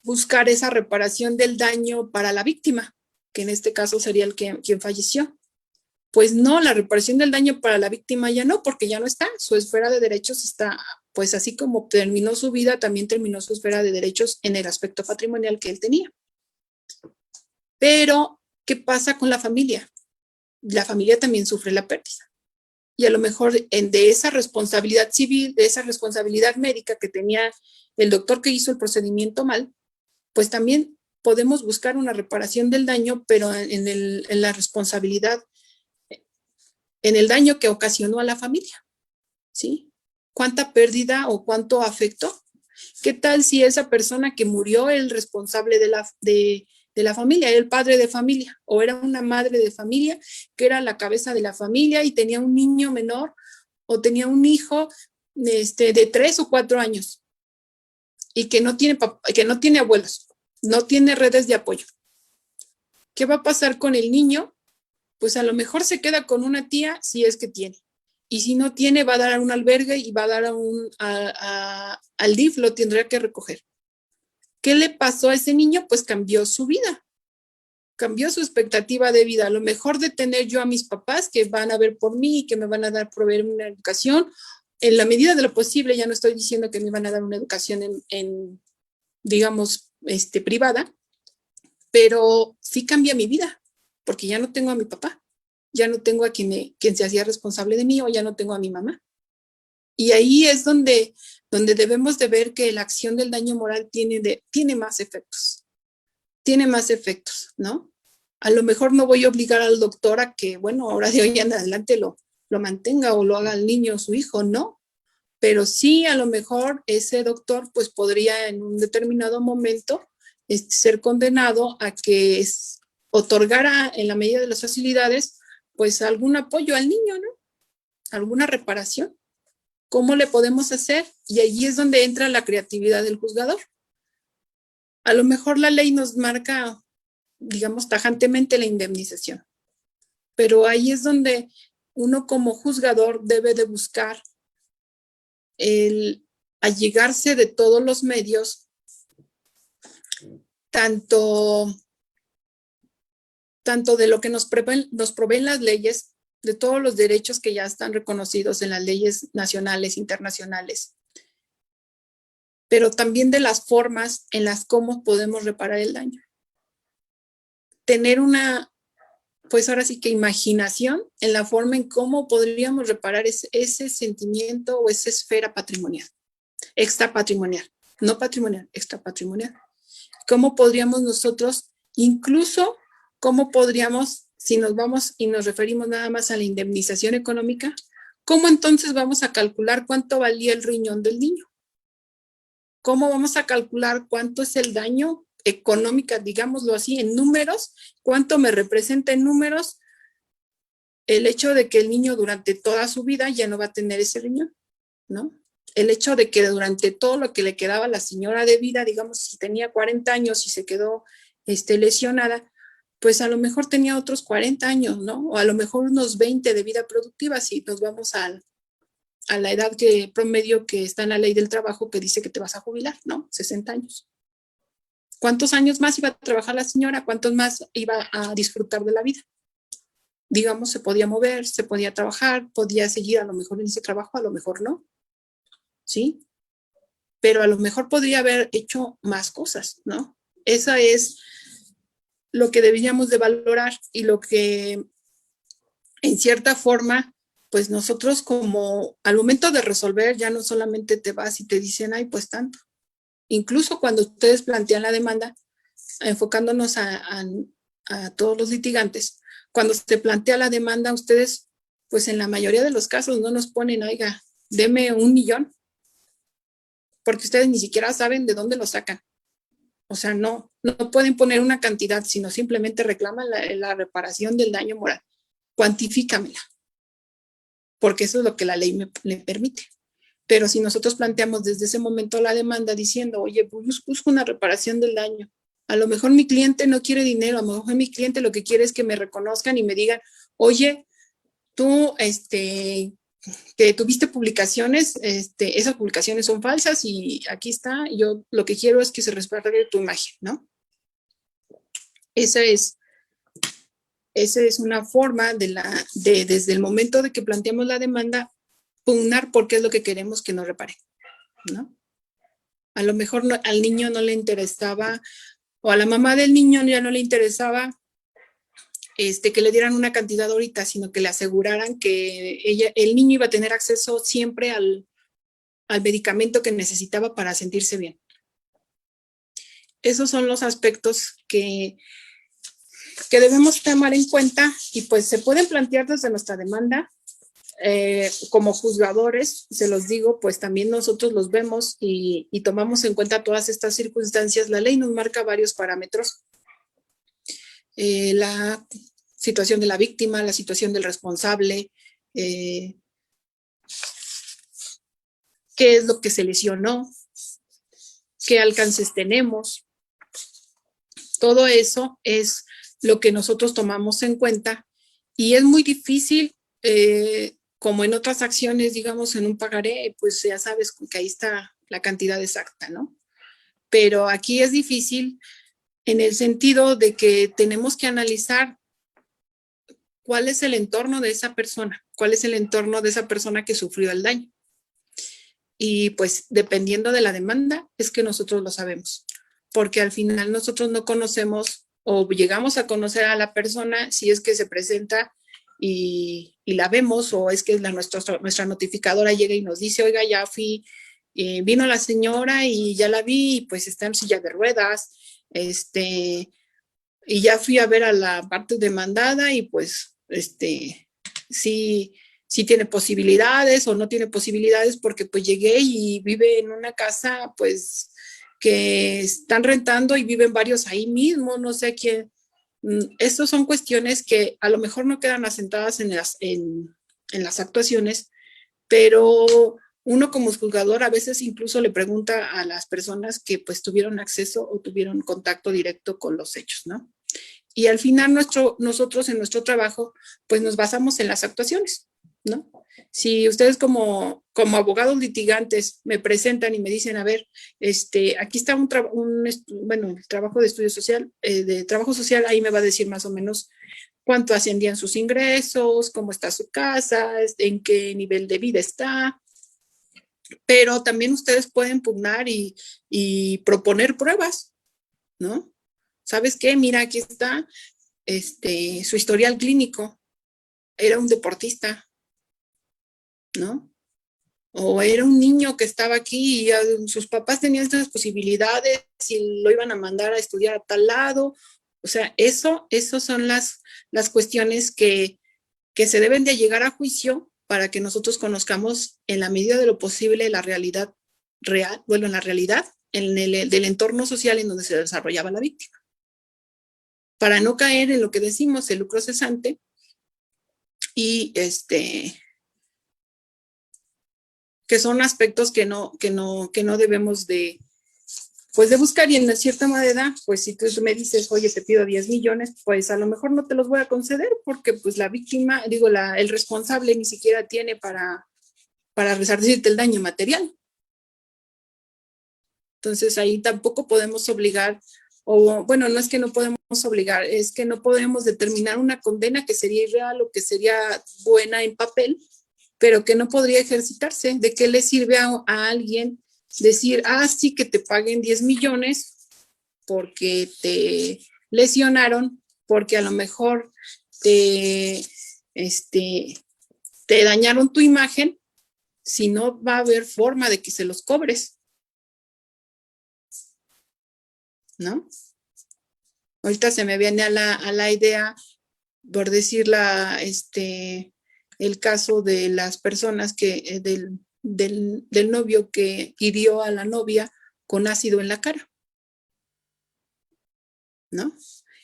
buscar esa reparación del daño para la víctima, que en este caso sería quien falleció. Pues no, la reparación del daño para la víctima ya no, porque ya no está, su esfera de derechos está, pues así como terminó su vida, también terminó su esfera de derechos en el aspecto patrimonial que él tenía. Pero, ¿qué pasa con la familia? La familia también sufre la pérdida. Y a lo mejor de esa responsabilidad civil, de esa responsabilidad médica que tenía el doctor que hizo el procedimiento mal, pues también podemos buscar una reparación del daño, pero en la responsabilidad, en el daño que ocasionó a la familia, ¿sí? ¿Cuánta pérdida o cuánto afecto? ¿Qué tal si esa persona que murió el responsable de la familia, era el padre de familia, o era una madre de familia que era la cabeza de la familia y tenía un niño menor o tenía un hijo de 3 o 4 años y que no tiene abuelos, no tiene redes de apoyo? ¿Qué va a pasar con el niño? Pues a lo mejor se queda con una tía si es que tiene. Y si no tiene, va a dar a un albergue y va a dar al DIF, lo tendrá que recoger. ¿Qué le pasó a ese niño? Pues cambió su vida, cambió su expectativa de vida. A lo mejor de tener yo a mis papás que van a ver por mí y que me van a proveer una educación, en la medida de lo posible, ya no estoy diciendo que me van a dar una educación digamos, privada, pero sí cambia mi vida, porque ya no tengo a mi papá, ya no tengo a quien se hacía responsable de mí, o ya no tengo a mi mamá. Y ahí es donde debemos de ver que la acción del daño moral tiene más efectos, ¿no? A lo mejor no voy a obligar al doctor a que, bueno, ahora de hoy en adelante lo mantenga o lo haga el niño o su hijo, no. Pero sí, a lo mejor ese doctor pues podría en un determinado momento ser condenado a que otorgara en la medida de las facilidades pues algún apoyo al niño, ¿no? Alguna reparación. ¿Cómo le podemos hacer? Y allí es donde entra la creatividad del juzgador. A lo mejor la ley nos marca, digamos, tajantemente la indemnización, pero ahí es donde uno como juzgador debe de buscar el allegarse de todos los medios, tanto de lo que nos proveen las leyes, de todos los derechos que ya están reconocidos en las leyes nacionales, internacionales, pero también de las formas en las cómo podemos reparar el daño. Tener una, pues ahora sí que imaginación en la forma en cómo podríamos reparar ese sentimiento o esa esfera patrimonial, extrapatrimonial, no patrimonial, extrapatrimonial. ¿Cómo podríamos nosotros, incluso cómo podríamos, si nos vamos y nos referimos nada más a la indemnización económica, cómo entonces vamos a calcular cuánto valía el riñón del niño? ¿Cómo vamos a calcular cuánto es el daño económico, digámoslo así, en números? ¿Cuánto me representa en números el hecho de que el niño durante toda su vida ya no va a tener ese riñón, ¿no? El hecho de que durante todo lo que le quedaba a la señora de vida, digamos, si tenía 40 años y se quedó lesionada, pues a lo mejor tenía otros 40 años, ¿no? O a lo mejor unos 20 de vida productiva, si nos vamos a la edad promedio que está en la ley del trabajo que dice que te vas a jubilar, ¿no? 60 años. ¿Cuántos años más iba a trabajar la señora? ¿Cuántos más iba a disfrutar de la vida? Digamos, se podía mover, se podía trabajar, podía seguir a lo mejor en ese trabajo, a lo mejor no, ¿sí? Pero a lo mejor podría haber hecho más cosas, ¿no? Esa es lo que deberíamos de valorar y lo que en cierta forma pues nosotros como al momento de resolver ya no solamente te vas y te dicen, ay, pues tanto. Incluso cuando ustedes plantean la demanda, enfocándonos a todos los litigantes, cuando se plantea la demanda, ustedes, pues en la mayoría de los casos no nos ponen, oiga, deme 1 millón, porque ustedes ni siquiera saben de dónde lo sacan. O sea, no pueden poner una cantidad, sino simplemente reclaman la reparación del daño moral. Cuantifícamela, porque eso es lo que la ley le permite. Pero si nosotros planteamos desde ese momento la demanda diciendo, oye, pues busco una reparación del daño, a lo mejor mi cliente no quiere dinero, a lo mejor mi cliente lo que quiere es que me reconozcan y me digan, oye, tú, que tuviste publicaciones, esas publicaciones son falsas y aquí está, yo lo que quiero es que se respalde tu imagen, ¿no? Esa es una forma desde el momento de que planteamos la demanda, pugnar porque es lo que queremos que nos repare, ¿no? A lo mejor al niño no le interesaba, o a la mamá del niño ya no le interesaba que le dieran una cantidad ahorita, sino que le aseguraran que el niño iba a tener acceso siempre al medicamento que necesitaba para sentirse bien. Esos son los aspectos que debemos tomar en cuenta y pues se pueden plantear desde nuestra demanda. Como juzgadores, se los digo, pues también nosotros los vemos y tomamos en cuenta todas estas circunstancias. La ley nos marca varios parámetros. La situación de la víctima, la situación del responsable, qué es lo que se lesionó, qué alcances tenemos. Todo eso es lo que nosotros tomamos en cuenta y es muy difícil, como en otras acciones, digamos, en un pagaré, pues ya sabes que ahí está la cantidad exacta, ¿no? Pero aquí es difícil en el sentido de que tenemos que analizar cuál es el entorno de esa persona, cuál es el entorno de esa persona que sufrió el daño. Y pues dependiendo de la demanda es que nosotros lo sabemos, porque al final nosotros no conocemos o llegamos a conocer a la persona si es que se presenta y la vemos, o es que nuestra notificadora llega y nos dice, oiga, ya fui, vino la señora y ya la vi y pues está en silla de ruedas, y ya fui a ver a la parte demandada y pues sí tiene posibilidades o no tiene posibilidades, porque pues llegué y vive en una casa pues que están rentando y viven varios ahí mismo, no sé quién. Estas son cuestiones que a lo mejor no quedan asentadas en las actuaciones, pero uno como juzgador a veces incluso le pregunta a las personas que pues tuvieron acceso o tuvieron contacto directo con los hechos, ¿no? Y al final nosotros en nuestro trabajo pues nos basamos en las actuaciones, ¿no? Si ustedes como abogados litigantes me presentan y me dicen, a ver, aquí está el trabajo de estudio social, de trabajo social, ahí me va a decir más o menos cuánto ascendían sus ingresos, cómo está su casa, en qué nivel de vida está, pero también ustedes pueden pugnar y proponer pruebas, ¿no? ¿Sabes qué? Mira, aquí está su historial clínico. Era un deportista, ¿no? O era un niño que estaba aquí y sus papás tenían estas posibilidades y lo iban a mandar a estudiar a tal lado. O sea, eso son las cuestiones que se deben de llegar a juicio para que nosotros conozcamos en la medida de lo posible la realidad real, bueno, en la realidad del entorno social en donde se desarrollaba la víctima. Para no caer en lo que decimos, el lucro cesante y que son aspectos que no debemos de buscar. Y en cierta manera, pues si tú me dices, oye, te pido 10 millones, pues a lo mejor no te los voy a conceder porque pues la víctima, el responsable ni siquiera tiene para resarcirte el daño material. Entonces ahí tampoco podemos obligar, o bueno, no es que no podemos obligar, es que no podemos determinar una condena que sería irreal o que sería buena en papel, pero que no podría ejercitarse. ¿De qué le sirve a alguien decir, sí, que te paguen 10 millones porque te lesionaron, porque a lo mejor te te dañaron tu imagen, si no va a haber forma de que se los cobres, ¿no? Ahorita se me viene a la idea, por decir el caso de las personas que, del novio que hirió a la novia con ácido en la cara, ¿no?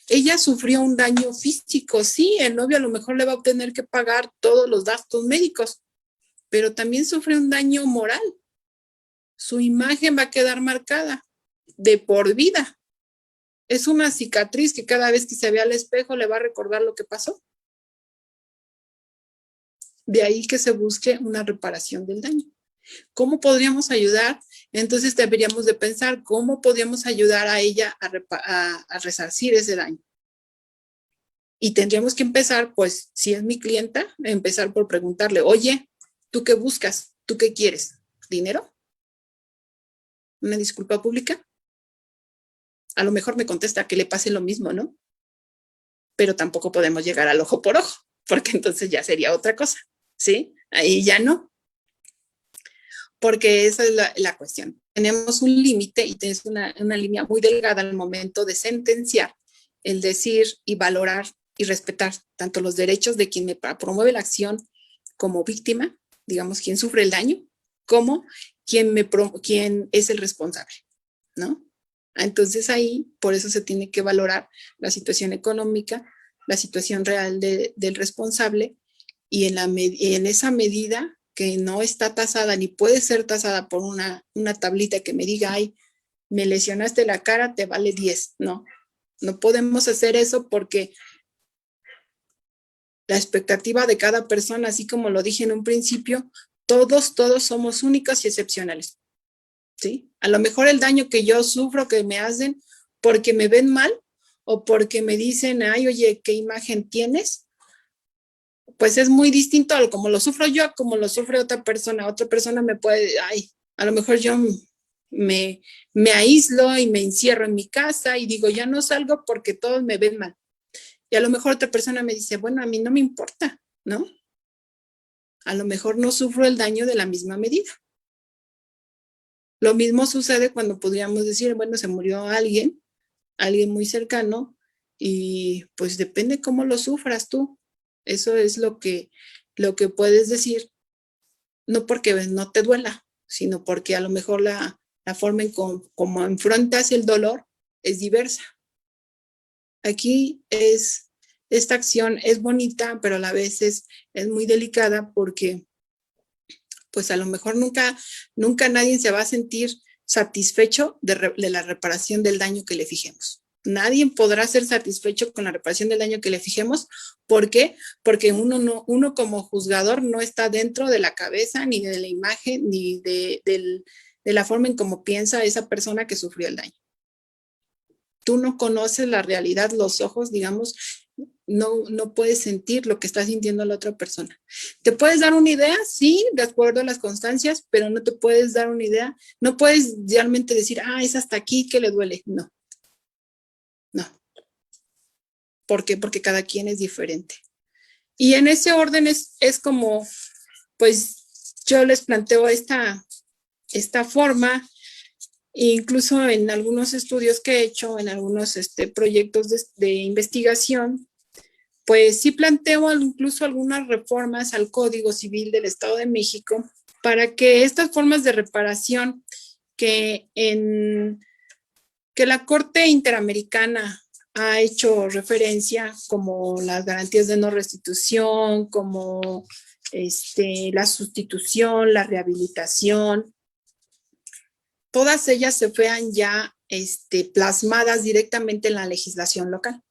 Ella sufrió un daño físico, sí, el novio a lo mejor le va a tener que pagar todos los gastos médicos, pero también sufre un daño moral. Su imagen va a quedar marcada de por vida. Es una cicatriz que cada vez que se ve al espejo le va a recordar lo que pasó. De ahí que se busque una reparación del daño. ¿Cómo podríamos ayudar? Entonces deberíamos de pensar cómo podríamos ayudar a ella a resarcir ese daño. Y tendríamos que empezar, pues, si es mi clienta, empezar por preguntarle, oye, ¿tú qué buscas? ¿Tú qué quieres? ¿Dinero? ¿Una disculpa pública? A lo mejor me contesta que le pase lo mismo, ¿no? Pero tampoco podemos llegar al ojo por ojo, porque entonces ya sería otra cosa, ¿sí? Ahí ya no. Porque esa es la cuestión. Tenemos un límite y tienes una línea muy delgada al momento de sentenciar, el decir y valorar y respetar tanto los derechos de quien me promueve la acción como víctima, digamos, quien sufre el daño, como quien es el responsable, ¿no? Entonces ahí, por eso se tiene que valorar la situación económica, la situación real del responsable y en esa medida que no está tasada ni puede ser tasada por una tablita que me diga, ay, me lesionaste la cara, te vale 10. No, no podemos hacer eso porque la expectativa de cada persona, así como lo dije en un principio, todos somos únicos y excepcionales, ¿sí? A lo mejor el daño que yo sufro, que me hacen porque me ven mal o porque me dicen, ay, oye, ¿qué imagen tienes? Pues es muy distinto a como lo sufro yo, como lo sufre otra persona. Otra persona me puede, ay, a lo mejor yo me aíslo y me encierro en mi casa y digo, ya no salgo porque todos me ven mal. Y a lo mejor otra persona me dice, bueno, a mí no me importa, ¿no? A lo mejor no sufro el daño de la misma medida. Lo mismo sucede cuando podríamos decir, bueno, se murió alguien muy cercano, y pues depende cómo lo sufras tú. Eso es lo que puedes decir, no porque no te duela, sino porque a lo mejor la forma en como enfrentas el dolor es diversa. Aquí esta acción es bonita, pero a la vez es muy delicada porque pues a lo mejor nunca nadie se va a sentir satisfecho de la reparación del daño que le fijemos. Nadie podrá ser satisfecho con la reparación del daño que le fijemos. ¿Por qué? Porque uno como juzgador no está dentro de la cabeza, ni de la imagen, ni de la forma en cómo piensa esa persona que sufrió el daño. Tú no conoces la realidad, los ojos, digamos, no puedes sentir lo que está sintiendo la otra persona. ¿Te puedes dar una idea? Sí, de acuerdo a las constancias, pero no te puedes dar una idea. No puedes realmente decir, es hasta aquí que le duele. No. ¿Por qué? Porque cada quien es diferente. Y en ese orden es como, pues yo les planteo esta forma. Incluso en algunos estudios que he hecho, en algunos proyectos de investigación, pues sí planteo incluso algunas reformas al Código Civil del Estado de México para que estas formas de reparación que la Corte Interamericana ha hecho referencia, como las garantías de no restitución, como la sustitución, la rehabilitación, todas ellas se vean ya plasmadas directamente en la legislación local.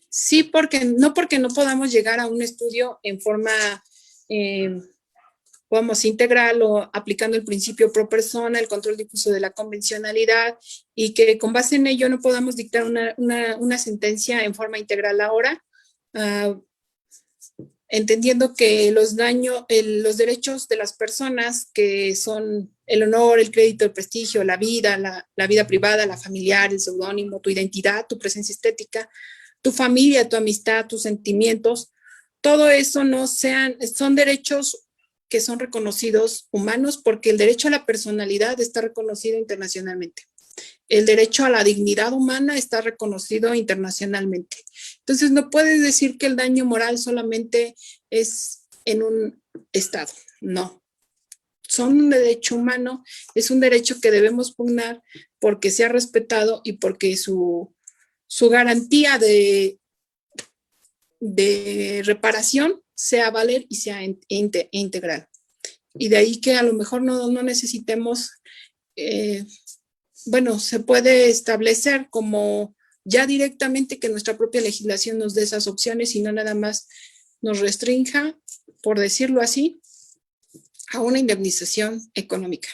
Sí, no podamos llegar a un estudio en forma, integral o aplicando el principio pro persona, el control difuso de la convencionalidad, y que con base en ello no podamos dictar una sentencia en forma integral ahora, entendiendo que los derechos de las personas, que son el honor, el crédito, el prestigio, la vida, la vida privada, la familiar, el seudónimo, tu identidad, tu presencia estética, tu familia, tu amistad, tus sentimientos, todo eso no son derechos que son reconocidos humanos, porque el derecho a la personalidad está reconocido internacionalmente. El derecho a la dignidad humana está reconocido internacionalmente. Entonces, no puedes decir que el daño moral solamente es en un estado. No. Son un derecho humano, es un derecho que debemos pugnar porque sea respetado y porque su garantía de reparación sea valer y sea integral. Y de ahí que a lo mejor no necesitemos, se puede establecer como ya directamente que nuestra propia legislación nos dé esas opciones y no nada más nos restrinja, por decirlo así, a una indemnización económica.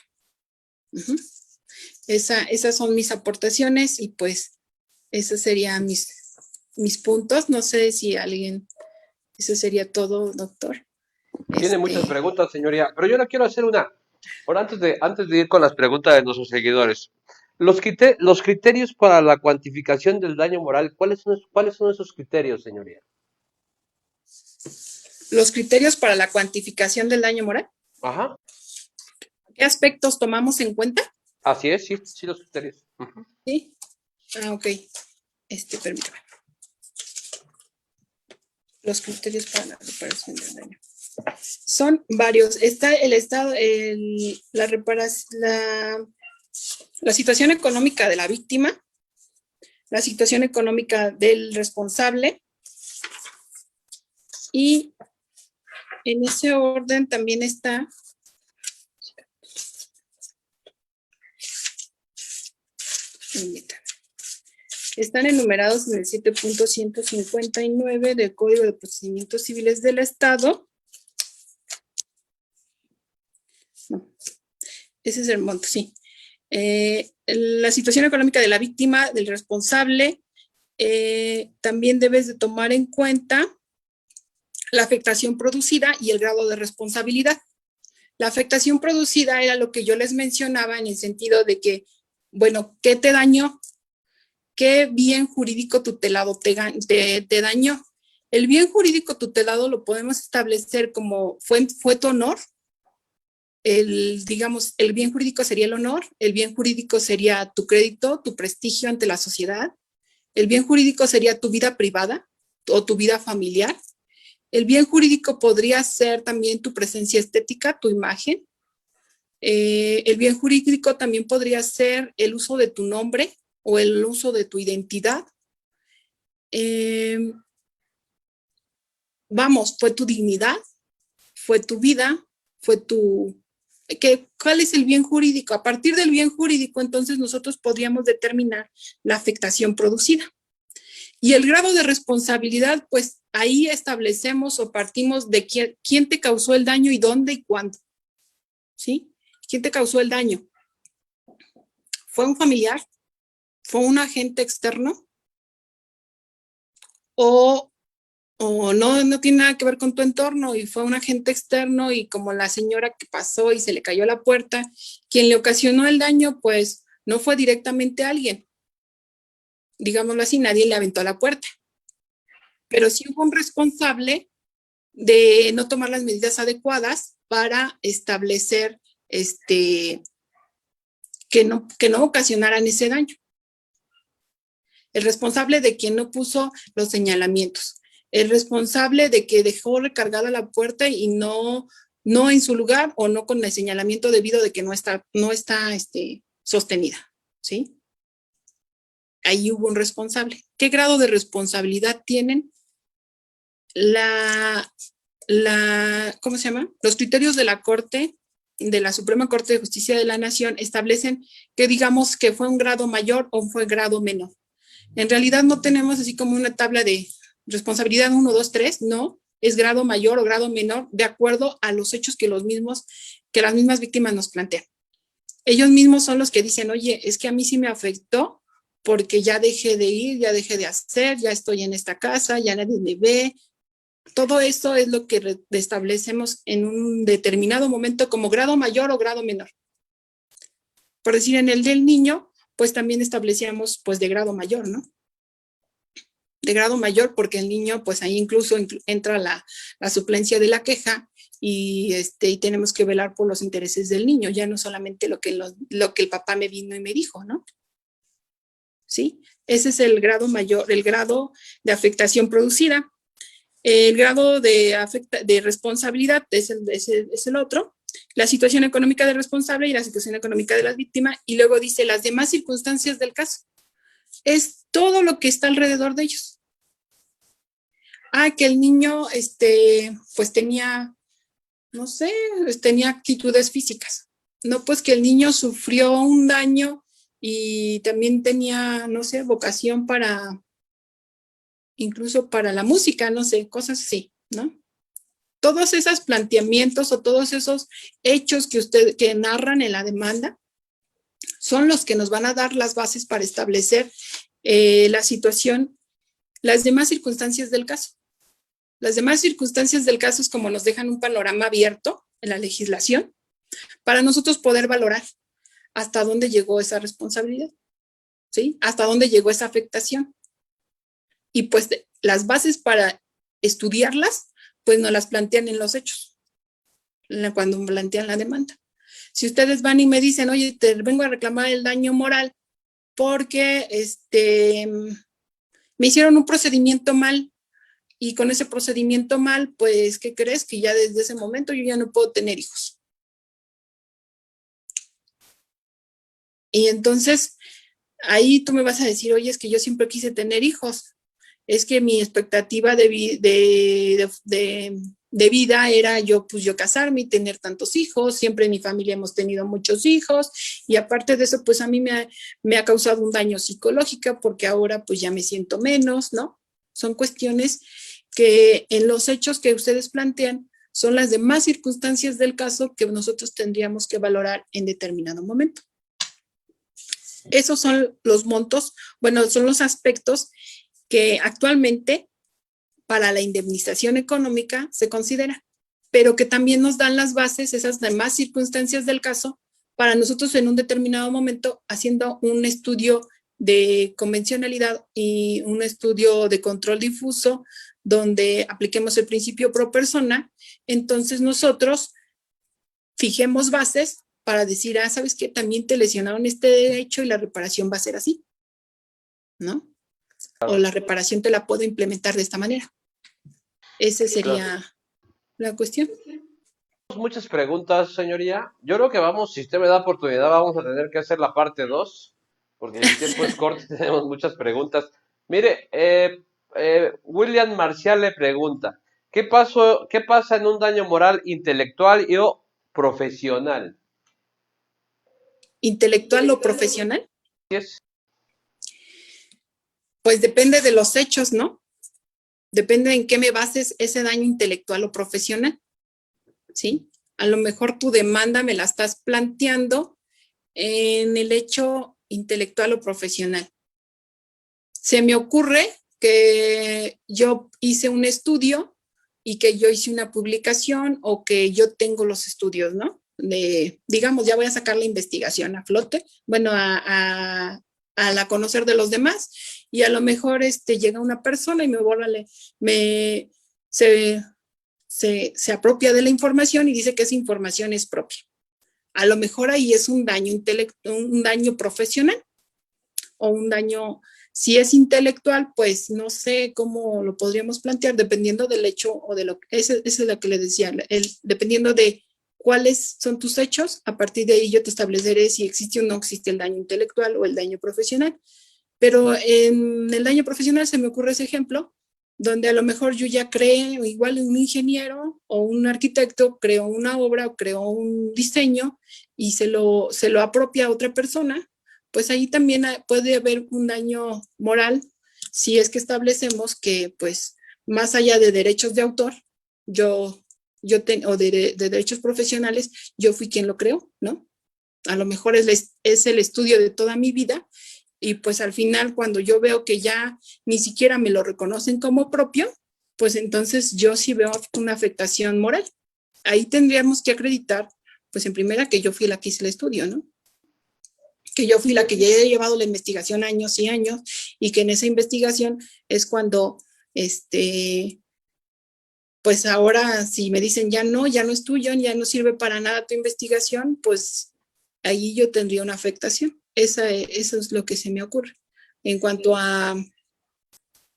Esas son mis aportaciones y pues esos serían mis puntos. No sé si alguien, eso sería todo, doctor. Tiene muchas preguntas, señoría, pero yo le quiero hacer una. Ahora, antes de ir con las preguntas de nuestros seguidores, los criterios para la cuantificación del daño moral, ¿cuáles son esos criterios, señoría? Los criterios para la cuantificación del daño moral. Ajá. ¿Qué aspectos tomamos en cuenta? Así es, sí, los criterios. Sí. Ok. Permítame. Los criterios para la reparación del daño. Son varios. Está el estado, la reparación, la situación económica de la víctima, la situación económica del responsable, y en ese orden también está están enumerados en el 7.159 del Código de Procedimientos Civiles del Estado. No, ese es el monto, sí. La situación económica de la víctima, del responsable, también debes de tomar en cuenta la afectación producida y el grado de responsabilidad. La afectación producida era lo que yo les mencionaba en el sentido de que, bueno, ¿qué te dañó? ¿Qué bien jurídico tutelado te dañó? El bien jurídico tutelado lo podemos establecer como fue tu honor. Digamos, el bien jurídico sería el honor, el bien jurídico sería tu crédito, tu prestigio ante la sociedad, el bien jurídico sería tu vida privada o tu vida familiar, el bien jurídico podría ser también tu presencia estética, tu imagen, el bien jurídico también podría ser el uso de tu nombre o el uso de tu identidad. Fue tu dignidad, fue tu vida, fue tu... ¿Cuál es el bien jurídico? A partir del bien jurídico, entonces nosotros podríamos determinar la afectación producida. Y el grado de responsabilidad, pues ahí establecemos o partimos de quién te causó el daño y dónde y cuándo. ¿Sí? ¿Quién te causó el daño? ¿Fue un familiar? ¿Fue un agente externo? ¿O no tiene nada que ver con tu entorno y fue un agente externo y como la señora que pasó y se le cayó la puerta, quien le ocasionó el daño, pues no fue directamente alguien? Digámoslo así, nadie le aventó a la puerta. Pero sí hubo un responsable de no tomar las medidas adecuadas para establecer que no ocasionaran ese daño. El responsable de quien no puso los señalamientos. El responsable de que dejó recargada la puerta y no en su lugar o no con el señalamiento debido de que no está sostenida, ¿sí? Ahí hubo un responsable. ¿Qué grado de responsabilidad tienen? ¿Cómo se llama? Los criterios de la Corte, de la Suprema Corte de Justicia de la Nación, establecen que digamos que fue un grado mayor o fue grado menor. En realidad no tenemos así como una tabla de responsabilidad 1, 2, 3, no, es grado mayor o grado menor de acuerdo a los hechos que las mismas víctimas nos plantean. Ellos mismos son los que dicen, oye, es que a mí sí me afectó porque ya dejé de ir, ya dejé de hacer, ya estoy en esta casa, ya nadie me ve. Todo eso es lo que establecemos en un determinado momento como grado mayor o grado menor. Por decir, en el del niño, pues también establecíamos pues de grado mayor, ¿no? de grado mayor, porque el niño, pues ahí incluso entra la suplencia de la queja y tenemos que velar por los intereses del niño, ya no solamente lo que el papá me vino y me dijo, ¿no? ¿Sí? Ese es el grado mayor, el grado de afectación producida. El grado de responsabilidad es el otro. La situación económica del responsable y la situación económica de la víctima. Y luego dice las demás circunstancias del caso. Es todo lo que está alrededor de ellos. Que el niño, pues tenía, no sé, tenía actitudes físicas. No, pues que el niño sufrió un daño y también tenía, no sé, vocación incluso para la música, no sé, cosas así, ¿no? Todos esos planteamientos o todos esos hechos que narran en la demanda son los que nos van a dar las bases para establecer la situación, las demás circunstancias del caso. Las demás circunstancias del caso es como nos dejan un panorama abierto en la legislación para nosotros poder valorar hasta dónde llegó esa responsabilidad, ¿sí? Hasta dónde llegó esa afectación. Y pues las bases para estudiarlas, pues nos las plantean en los hechos, cuando plantean la demanda. Si ustedes van y me dicen, oye, te vengo a reclamar el daño moral porque me hicieron un procedimiento mal y con ese procedimiento mal, pues, ¿qué crees? Que ya desde ese momento yo ya no puedo tener hijos. Y entonces, ahí tú me vas a decir, oye, es que yo siempre quise tener hijos. Es que mi expectativa de vida era yo casarme y tener tantos hijos. Siempre en mi familia hemos tenido muchos hijos. Y aparte de eso, pues a mí me ha causado un daño psicológico porque ahora pues ya me siento menos, ¿no? Son cuestiones que en los hechos que ustedes plantean son las demás circunstancias del caso que nosotros tendríamos que valorar en determinado momento. Esos son los montos, bueno, son los aspectos que actualmente para la indemnización económica se considera, pero que también nos dan las bases, esas demás circunstancias del caso, para nosotros en un determinado momento, haciendo un estudio de convencionalidad y un estudio de control difuso, donde apliquemos el principio pro persona, entonces nosotros fijemos bases para decir, ¿sabes qué? También te lesionaron este derecho y la reparación va a ser así, ¿no? O la reparación te la puedo implementar de esta manera. Esa sería la cuestión. Muchas preguntas, señoría. Yo creo que vamos, si usted me da oportunidad, vamos a tener que hacer la parte 2, porque el tiempo es corto y tenemos muchas preguntas. Mire, William Marcial le pregunta, ¿qué pasa en un daño moral intelectual y o profesional? ¿Intelectual o profesional? ¿Es? Pues depende de los hechos, ¿no? Depende en qué me bases ese daño intelectual o profesional, ¿sí? A lo mejor tu demanda me la estás planteando en el hecho intelectual o profesional. Se me ocurre que yo hice un estudio y que yo hice una publicación o que yo tengo los estudios, ¿no? Digamos, ya voy a sacar la investigación a flote, bueno, a la conocer de los demás, y a lo mejor llega una persona y se apropia de la información y dice que esa información es propia. A lo mejor ahí es un daño profesional o un daño, si es intelectual, pues no sé cómo lo podríamos plantear, dependiendo del hecho o de lo que, ese es lo que le decía, dependiendo de cuáles son tus hechos, a partir de ahí yo te estableceré si existe o no existe el daño intelectual o el daño profesional. Pero en el daño profesional se me ocurre ese ejemplo, donde a lo mejor yo ya creé, igual un ingeniero o un arquitecto creó una obra o creó un diseño y se lo apropia a otra persona, pues ahí también puede haber un daño moral si es que establecemos que, pues, más allá de derechos de autor, o de derechos profesionales, yo fui quien lo creó, ¿no? A lo mejor es el estudio de toda mi vida y pues al final cuando yo veo que ya ni siquiera me lo reconocen como propio, pues entonces yo sí veo una afectación moral. Ahí tendríamos que acreditar, pues en primera que yo fui la que hice el estudio, ¿no? que yo fui la que ya he llevado la investigación años y años, y que en esa investigación es cuando, pues ahora si me dicen ya no es tuyo, ya no sirve para nada tu investigación, pues ahí yo tendría una afectación. Eso es lo que se me ocurre. En cuanto a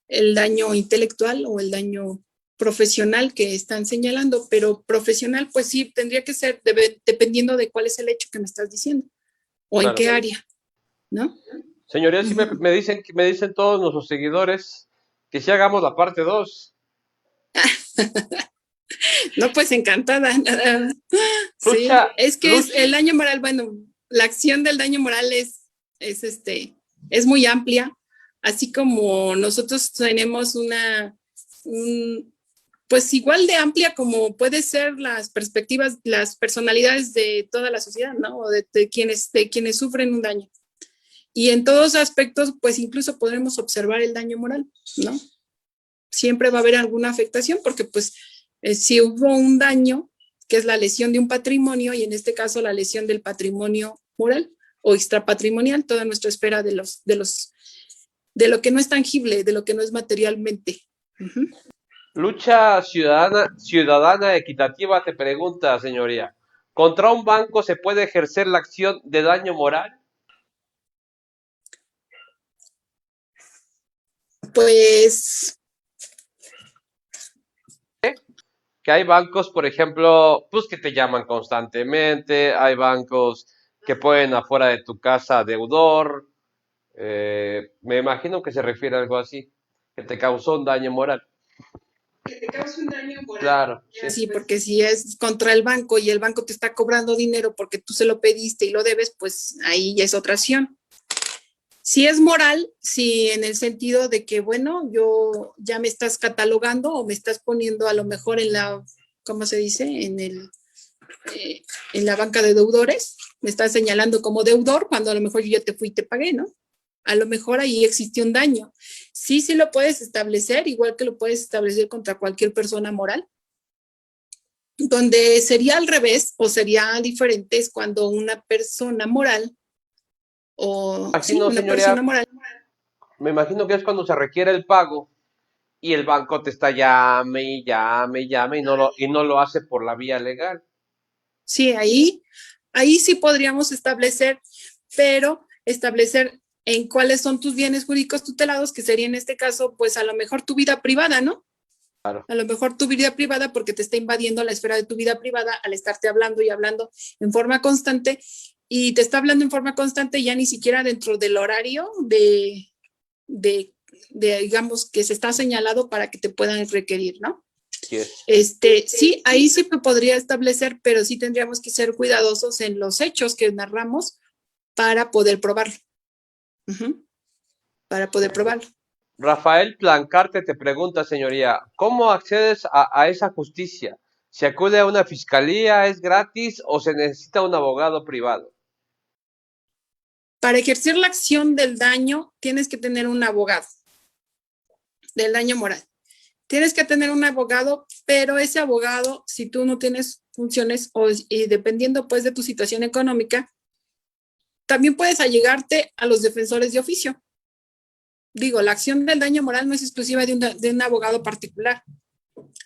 el daño intelectual o el daño profesional que están señalando, pero profesional, pues sí, tendría que ser dependiendo de cuál es el hecho que me estás diciendo o en Claro. qué área, ¿no? Señoría, sí me dicen todos nuestros seguidores que si hagamos la parte 2. No, pues encantada. Sí, Lucha, es que lucha, el daño moral, bueno, la acción del daño moral es, es muy amplia, así como nosotros tenemos pues igual de amplia como puede ser las perspectivas, las personalidades de toda la sociedad, ¿no? O de quienes sufren un daño. Y en todos aspectos, pues incluso podremos observar el daño moral, ¿no? Siempre va a haber alguna afectación porque pues si hubo un daño, que es la lesión de un patrimonio, y en este caso la lesión del patrimonio moral o extrapatrimonial, toda nuestra esfera de lo que no es tangible, de lo que no es materialmente. lucha ciudadana equitativa te pregunta, señoría. ¿Contra un banco se puede ejercer la acción de daño moral? Pues Que hay bancos, por ejemplo, pues que te llaman constantemente, hay bancos que pueden afuera de tu casa deudor. Me imagino que se refiere a algo así, que te causó un daño moral. que te cause un daño moral. Claro, Sí, porque si es contra el banco y el banco te está cobrando dinero porque tú se lo pediste y lo debes, pues ahí ya es otra acción. Si es moral, si en el sentido de que, bueno, yo ya me estás catalogando o me estás poniendo a lo mejor en la, ¿cómo se dice? En la banca de deudores, me estás señalando como deudor cuando a lo mejor yo ya te fui y te pagué, ¿no? A lo mejor ahí existió un daño. Sí, sí lo puedes establecer, igual que lo puedes establecer contra cualquier persona moral. Donde sería al revés o sería diferente es cuando una persona moral o sí, imagino, una señoría, persona moral. me imagino que es cuando se requiere el pago y el banco te está llame y llame y llame y no lo hace por la vía legal. Sí, ahí sí podríamos establecer, pero establecer en cuáles son tus bienes jurídicos tutelados, que sería en este caso, pues a lo mejor tu vida privada, ¿no? Claro. A lo mejor tu vida privada porque te está invadiendo la esfera de tu vida privada al estarte hablando y hablando en forma constante, y te está hablando en forma constante ya ni siquiera dentro del horario de digamos, que se está señalado para que te puedan requerir, ¿no? Yes. Sí, ahí sí me podría establecer, pero sí tendríamos que ser cuidadosos en los hechos que narramos para poder probarlo. Para poder probarlo. Rafael Plancarte te pregunta, señoría, ¿cómo accedes a esa justicia? ¿Se acude a una fiscalía, es gratis o se necesita un abogado privado? Para ejercer la acción del daño, tienes que tener un abogado del daño moral. Tienes que tener un abogado, pero ese abogado, si tú no tienes funciones y dependiendo pues de tu situación económica, también puedes allegarte a los defensores de oficio. Digo, la acción del daño moral no es exclusiva de un abogado particular.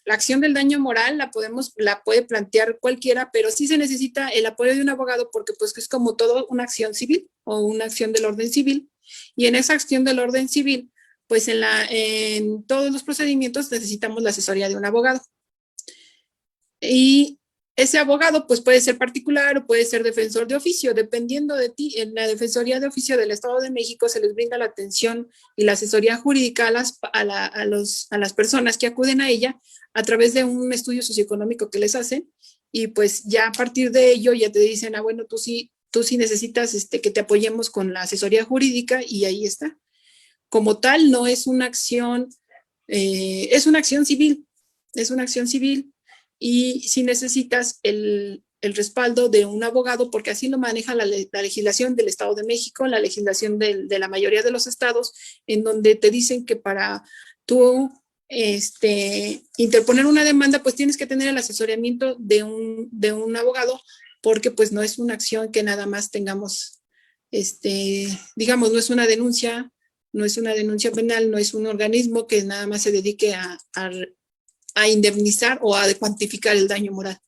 La acción del daño moral la puede plantear cualquiera, pero sí se necesita el apoyo de un abogado porque pues es como todo una acción civil o una acción del orden civil. Y en esa acción del orden civil, pues en todos los procedimientos necesitamos la asesoría de un abogado. Y ese abogado pues puede ser particular o puede ser defensor de oficio, dependiendo de ti. En la Defensoría de Oficio del Estado de México se les brinda la atención y la asesoría jurídica a las personas que acuden a ella a través de un estudio socioeconómico que les hacen, y pues ya a partir de ello ya te dicen, bueno, tú sí necesitas que te apoyemos con la asesoría jurídica, y ahí está. Como tal, no es una acción, es una acción civil, y si necesitas el respaldo de un abogado, porque así lo maneja la legislación del Estado de México, la legislación de la mayoría de los estados, en donde te dicen que para tú interponer una demanda, pues tienes que tener el asesoramiento de un abogado, porque pues no es una acción que nada más tengamos digamos, no es una denuncia penal, no es un organismo que nada más se dedique a indemnizar o a cuantificar el daño moral.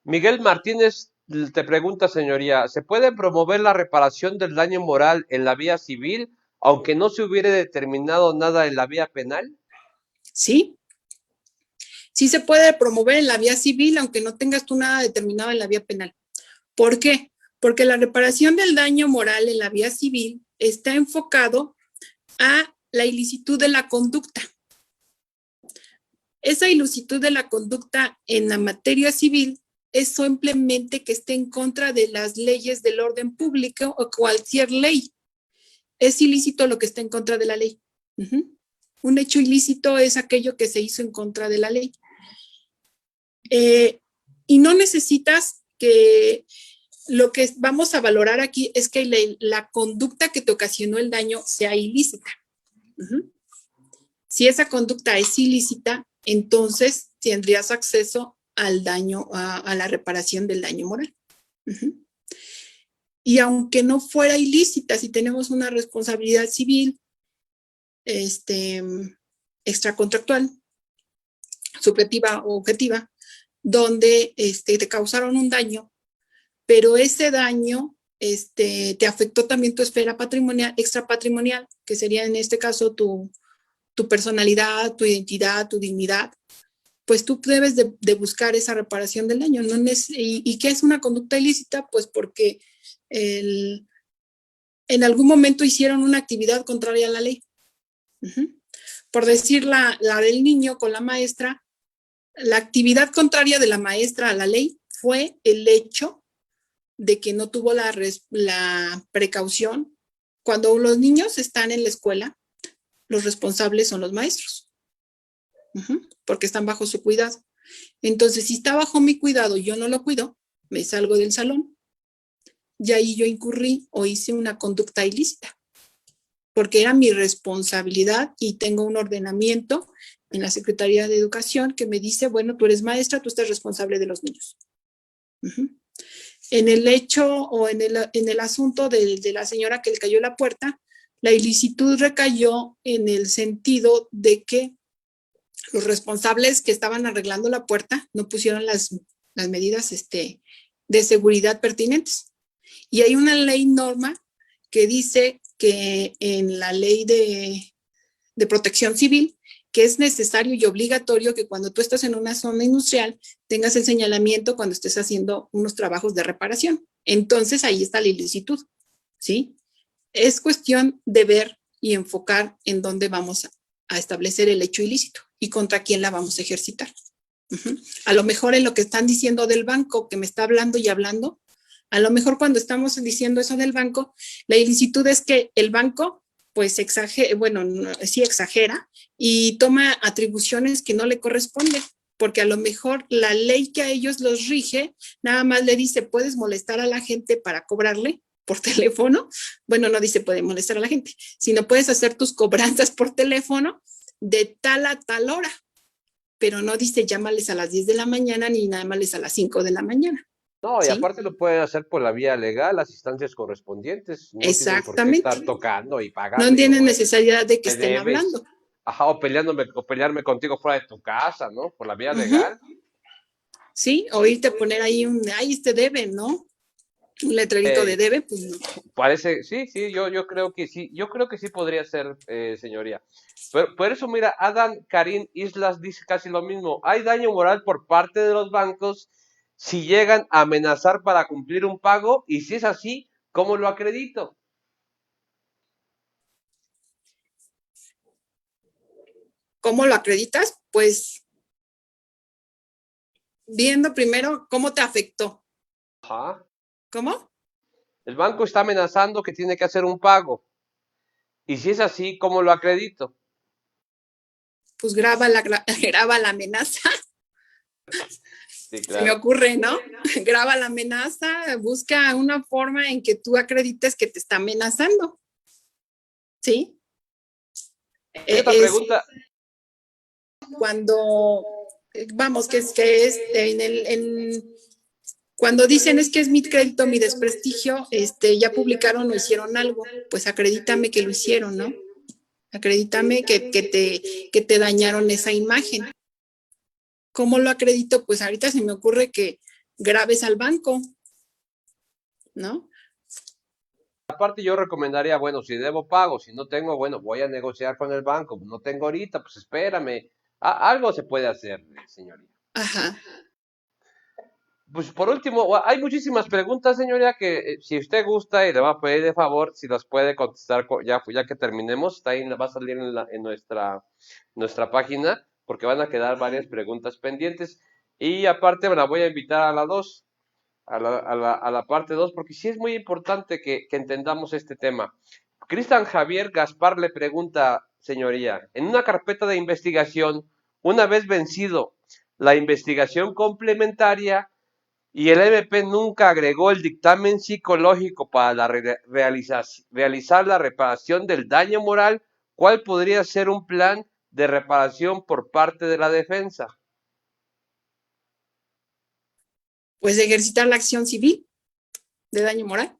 Miguel Martínez te pregunta, señoría, ¿se puede promover la reparación del daño moral en la vía civil, aunque no se hubiere determinado nada en la vía penal? Sí, sí se puede promover en la vía civil, aunque no tengas tú nada determinado en la vía penal. ¿Por qué? Porque la reparación del daño moral en la vía civil está enfocado a la ilicitud de la conducta. Esa ilicitud de la conducta en la materia civil es simplemente que esté en contra de las leyes del orden público o cualquier ley. Es ilícito lo que está en contra de la ley. Un hecho ilícito es aquello que se hizo en contra de la ley. Y no necesitas que lo que vamos a valorar aquí es que la conducta que te ocasionó el daño sea ilícita. Si esa conducta es ilícita, entonces tendrías acceso al daño, a la reparación del daño moral. Y aunque no fuera ilícita, si tenemos una responsabilidad civil extracontractual, subjetiva o objetiva, donde te causaron un daño, pero ese daño te afectó también tu esfera patrimonial, extrapatrimonial, que sería en este caso tu personalidad, tu identidad, tu dignidad, pues tú debes de buscar esa reparación del daño. ¿Y qué es una conducta ilícita? Pues porque en algún momento hicieron una actividad contraria a la ley. Por decir la del niño con la maestra, la actividad contraria de la maestra a la ley fue el hecho de que no tuvo la precaución. Cuando los niños están en la escuela, los responsables son los maestros, porque están bajo su cuidado. Entonces, si está bajo mi cuidado y yo no lo cuido, me salgo del salón. Y ahí yo incurrí o hice una conducta ilícita, porque era mi responsabilidad y tengo un ordenamiento en la Secretaría de Educación que me dice, bueno, tú eres maestra, tú estás responsable de los niños. En el hecho o en el asunto de la señora que le cayó la puerta, la ilicitud recayó en el sentido de que los responsables que estaban arreglando la puerta no pusieron las medidas de seguridad pertinentes. Y hay una ley norma que dice que en la ley de protección civil, que es necesario y obligatorio que cuando tú estás en una zona industrial tengas el señalamiento cuando estés haciendo unos trabajos de reparación. Entonces ahí está la ilicitud, ¿sí? Es cuestión de ver y enfocar en dónde vamos a establecer el hecho ilícito y contra quién la vamos a ejercitar. A lo mejor en lo que están diciendo del banco, que me está hablando y hablando, a lo mejor cuando estamos diciendo eso del banco, la ilicitud es que el banco pues sí exagera y toma atribuciones que no le corresponden, porque a lo mejor la ley que a ellos los rige nada más le dice, puedes molestar a la gente para cobrarle por teléfono. Bueno, no dice puede molestar a la gente, sino puedes hacer tus cobranzas por teléfono de tal a tal hora, pero no dice llámales a las 10 de la mañana ni nada más a las 5 de la mañana. No, y ¿Sí? aparte lo pueden hacer por la vía legal, las instancias correspondientes. No tienen por qué Exactamente. estar tocando y No pagando. tienen necesidad de que Me estén debes. hablando. Ajá, o pelearme contigo fuera de tu casa, ¿no? Por la vía legal. Sí, o irte a poner ahí ay, debe, ¿no? Un letrerito de debe, pues no. Parece, sí, yo creo que sí, yo creo que sí podría ser, señoría. Pero por eso, mira, Adam Karim Islas dice casi lo mismo. Hay daño moral por parte de los bancos si llegan a amenazar para cumplir un pago, y si es así, ¿cómo lo acredito? ¿Cómo lo acreditas? Pues viendo primero cómo te afectó. Ajá. ¿Cómo? El banco está amenazando que tiene que hacer un pago. Y si es así, ¿cómo lo acredito? Pues graba graba la amenaza. Sí, Se me claro. ocurre, ¿no? Graba la amenaza, busca una forma en que tú acredites que te está amenazando. ¿Sí? Hay otra Es pregunta. cuando, vamos, que es Cuando dicen es que es mi crédito, mi desprestigio, ya publicaron o hicieron algo, pues acredítame que lo hicieron, ¿no? Acredítame que te dañaron esa imagen. ¿Cómo lo acredito? Pues ahorita se me ocurre que grabes al banco, ¿no? Aparte yo recomendaría, bueno, si debo pago, si no tengo, bueno, voy a negociar con el banco, no tengo ahorita, pues espérame. Algo se puede hacer, señoría. Ajá. Pues por último, hay muchísimas preguntas, señoría, que si usted gusta y le va a pedir de favor, si las puede contestar ya que terminemos, está ahí, va a salir en nuestra página, porque van a quedar varias preguntas pendientes. Y aparte me la voy a invitar a la 2, a la parte 2, porque sí es muy importante que entendamos este tema. Cristian Javier Gaspar le pregunta, señoría, en una carpeta de investigación, una vez vencido la investigación complementaria, y el MP nunca agregó el dictamen psicológico para realizar la reparación del daño moral, ¿cuál podría ser un plan de reparación por parte de la defensa? Pues ejercitar la acción civil de daño moral.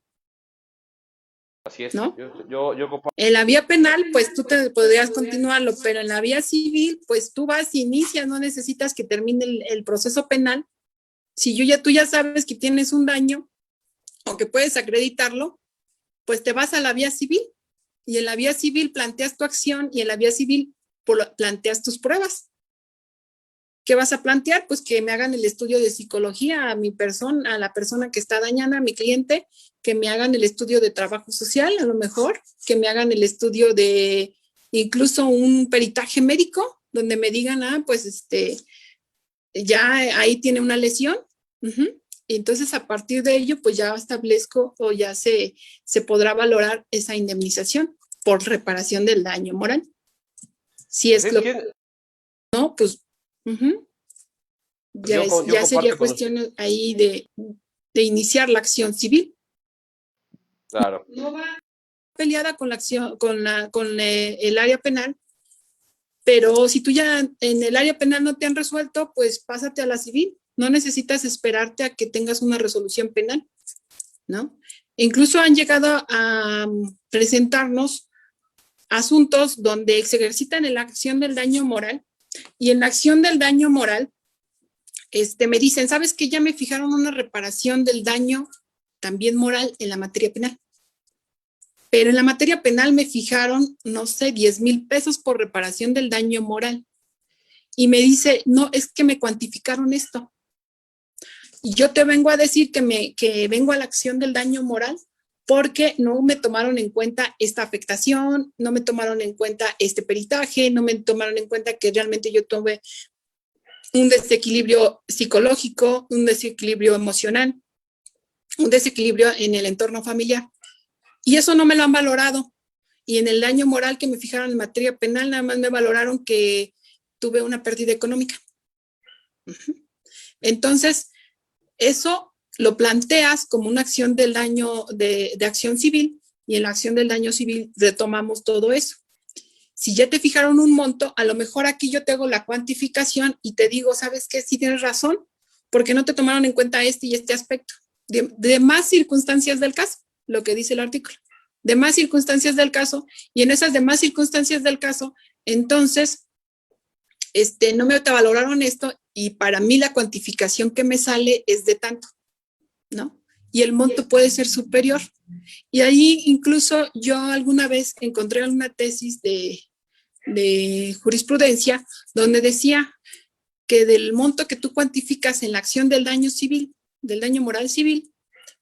Así es, ¿No? yo comparto. En la vía penal, pues tú te podrías continuarlo, pero en la vía civil, pues tú vas, inicias, no necesitas que termine el proceso penal. Si tú ya sabes que tienes un daño o que puedes acreditarlo, pues te vas a la vía civil y en la vía civil planteas tu acción y en la vía civil planteas tus pruebas. ¿Qué vas a plantear? Pues que me hagan el estudio de psicología a mi persona, a la persona que está dañada, a mi cliente, que me hagan el estudio de trabajo social, a lo mejor, que me hagan el estudio de incluso un peritaje médico, donde me digan, pues ya ahí tiene una lesión. Y entonces a partir de ello, pues ya establezco o ya se podrá valorar esa indemnización por reparación del daño moral. Si es lo que no, pues ya sería cuestión ahí de iniciar la acción civil. Claro. No va peleada con la acción, con el área penal, pero si tú ya en el área penal no te han resuelto, pues pásate a la civil. No necesitas esperarte a que tengas una resolución penal, ¿no? Incluso han llegado a presentarnos asuntos donde se ejercitan en la acción del daño moral y en la acción del daño moral me dicen, ¿sabes qué? Ya me fijaron una reparación del daño también moral en la materia penal. Pero en la materia penal me fijaron, no sé, 10,000 pesos por reparación del daño moral. Y me dice, no, es que me cuantificaron esto. Y yo te vengo a decir que vengo a la acción del daño moral porque no me tomaron en cuenta esta afectación, no me tomaron en cuenta este peritaje, no me tomaron en cuenta que realmente yo tuve un desequilibrio psicológico, un desequilibrio emocional, un desequilibrio en el entorno familiar. Y eso no me lo han valorado. Y en el daño moral que me fijaron en materia penal, nada más me valoraron que tuve una pérdida económica. Entonces, eso lo planteas como una acción del daño de acción civil y en la acción del daño civil retomamos todo eso. Si ya te fijaron un monto, a lo mejor aquí yo te hago la cuantificación y te digo, ¿sabes qué? Sí tienes razón, porque no te tomaron en cuenta este y este aspecto. De más circunstancias del caso, lo que dice el artículo. De más circunstancias del caso, y en esas demás circunstancias del caso, entonces, no me te valoraron esto y para mí la cuantificación que me sale es de tanto, ¿no? Y el monto puede ser superior. Y ahí incluso yo alguna vez encontré una tesis de jurisprudencia donde decía que del monto que tú cuantificas en la acción del daño civil, del daño moral civil,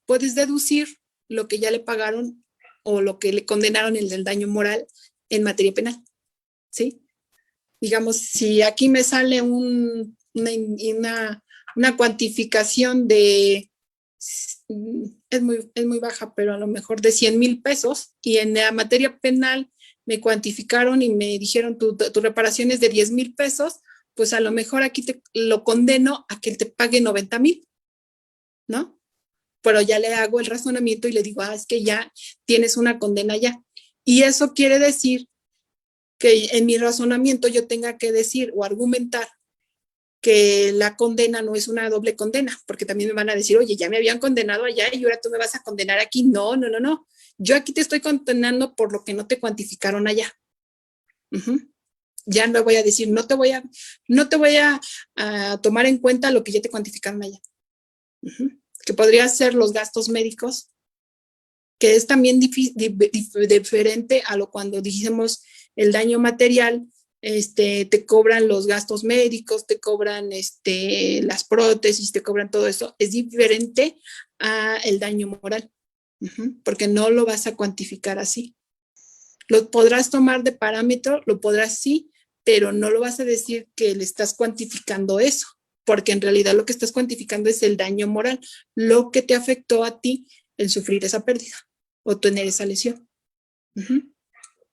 puedes deducir lo que ya le pagaron o lo que le condenaron en el daño moral en materia penal, ¿sí? Digamos, si aquí me sale una cuantificación de, es muy baja, pero a lo mejor de 100,000 pesos, y en la materia penal me cuantificaron y me dijeron tu reparación es de 10,000 pesos, pues a lo mejor aquí te lo condeno a que te pague 90,000, ¿no? Pero ya le hago el razonamiento y le digo, es que ya tienes una condena ya. Y eso quiere decir que en mi razonamiento yo tenga que decir o argumentar que la condena no es una doble condena, porque también me van a decir, oye, ya me habían condenado allá y ahora tú me vas a condenar aquí. No, no, no, no. Yo aquí te estoy condenando por lo que no te cuantificaron allá. Ya no voy a decir, no te voy a tomar en cuenta lo que ya te cuantificaron allá. Que podría ser los gastos médicos, que es también diferente a lo cuando dijimos el daño material. Te cobran los gastos médicos, te cobran las prótesis, te cobran todo eso. Es diferente a el daño moral, porque no lo vas a cuantificar así. Lo podrás tomar de parámetro, lo podrás sí, pero no lo vas a decir que le estás cuantificando eso, porque en realidad lo que estás cuantificando es el daño moral, lo que te afectó a ti el sufrir esa pérdida o tener esa lesión.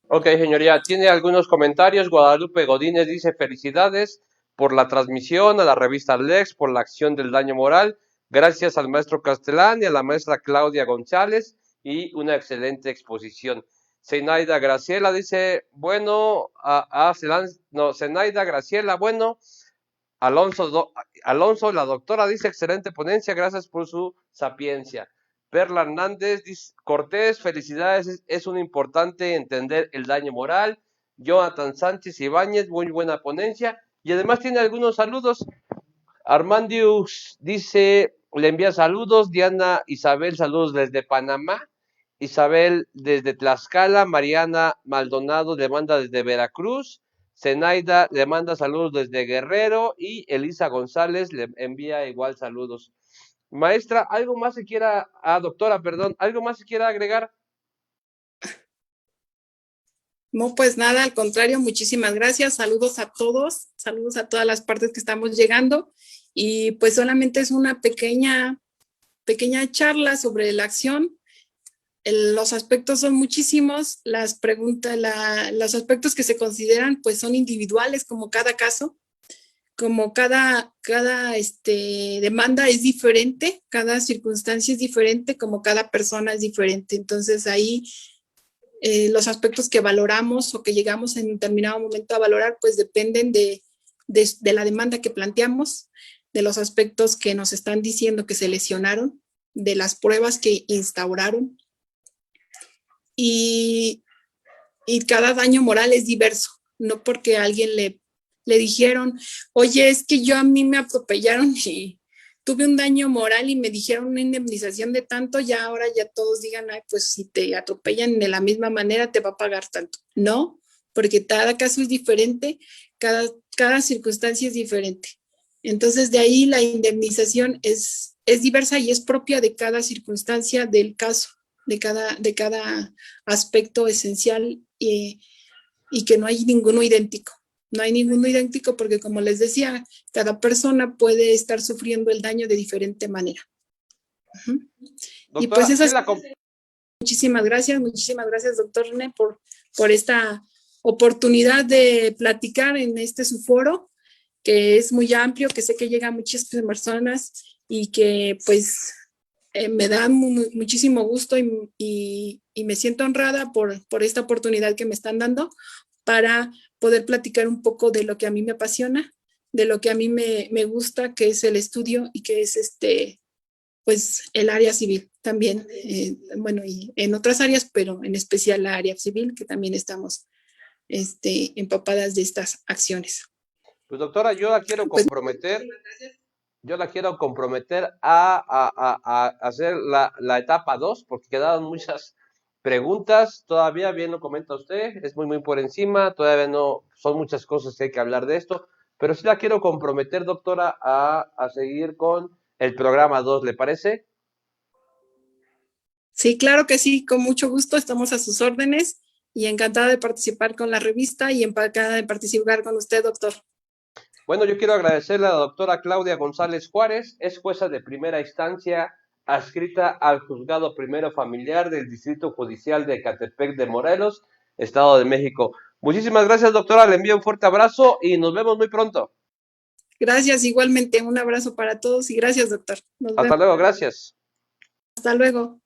Ok, señoría, tiene algunos comentarios. Guadalupe Godínez dice: felicidades por la transmisión a la revista Lex, por la acción del daño moral. Gracias al maestro Castellán y a la maestra Claudia González, y una excelente exposición. Zenaida Graciela dice: bueno, Zenaida Graciela, bueno. Alonso, la doctora dice: excelente ponencia, gracias por su sapiencia. Perla Hernández dice: Cortés, felicidades, es un importante entender el daño moral. Jonathan Sánchez Ibáñez, muy buena ponencia. Y además tiene algunos saludos. Armandius dice, le envía saludos. Diana Isabel, saludos desde Panamá. Isabel desde Tlaxcala. Mariana Maldonado le manda desde Veracruz. Zenaida le manda saludos desde Guerrero. Y Elisa González le envía igual saludos. Maestra, ¿algo más se quiera, doctora, perdón, algo más se quiera agregar? No, pues nada, al contrario, muchísimas gracias. Saludos a todos, saludos a todas las partes que estamos llegando. Y pues solamente es una pequeña charla sobre la acción. Los aspectos son muchísimos, las preguntas, los aspectos que se consideran pues son individuales como cada caso, como cada demanda es diferente, cada circunstancia es diferente, como cada persona es diferente. Entonces ahí los aspectos que valoramos o que llegamos en determinado momento a valorar pues dependen de la demanda que planteamos, de los aspectos que nos están diciendo que se lesionaron, de las pruebas que instauraron. Y cada daño moral es diverso, no porque a alguien le dijeron, oye, es que a mí me atropellaron y tuve un daño moral y me dijeron una indemnización de tanto, ya ahora ya todos digan, ay, pues si te atropellan de la misma manera te va a pagar tanto. No, porque cada caso es diferente, cada circunstancia es diferente. Entonces de ahí la indemnización es diversa y es propia de cada circunstancia del caso, de cada aspecto esencial, y que no hay ninguno idéntico. No hay ninguno idéntico porque, como les decía, cada persona puede estar sufriendo el daño de diferente manera. Doctora, y pues esas... muchísimas gracias, doctor René, por esta oportunidad de platicar en su foro, que es muy amplio, que sé que llega a muchas personas y que pues me da muchísimo gusto y me siento honrada por esta oportunidad que me están dando para poder platicar un poco de lo que a mí me apasiona, de lo que a mí me gusta, que es el estudio y que es pues el área civil también, bueno, y en otras áreas, pero en especial la área civil, que también estamos empapadas de estas acciones. Pues doctora, yo la quiero comprometer. Yo la quiero comprometer a hacer la etapa 2, porque quedaron muchas preguntas. Todavía, bien lo comenta usted, es muy por encima. Todavía no, son muchas cosas que hay que hablar de esto. Pero sí la quiero comprometer, doctora, a seguir con el programa 2, ¿le parece? Sí, claro que sí, con mucho gusto, estamos a sus órdenes y encantada de participar con la revista y encantada de participar con usted, doctor. Bueno, yo quiero agradecerle a la doctora Claudia González Juárez, es jueza de primera instancia adscrita al Juzgado Primero Familiar del Distrito Judicial de Ecatepec de Morelos, Estado de México. Muchísimas gracias, doctora, le envío un fuerte abrazo y nos vemos muy pronto. Gracias, igualmente, un abrazo para todos y gracias, doctor. Hasta luego, gracias. Hasta luego.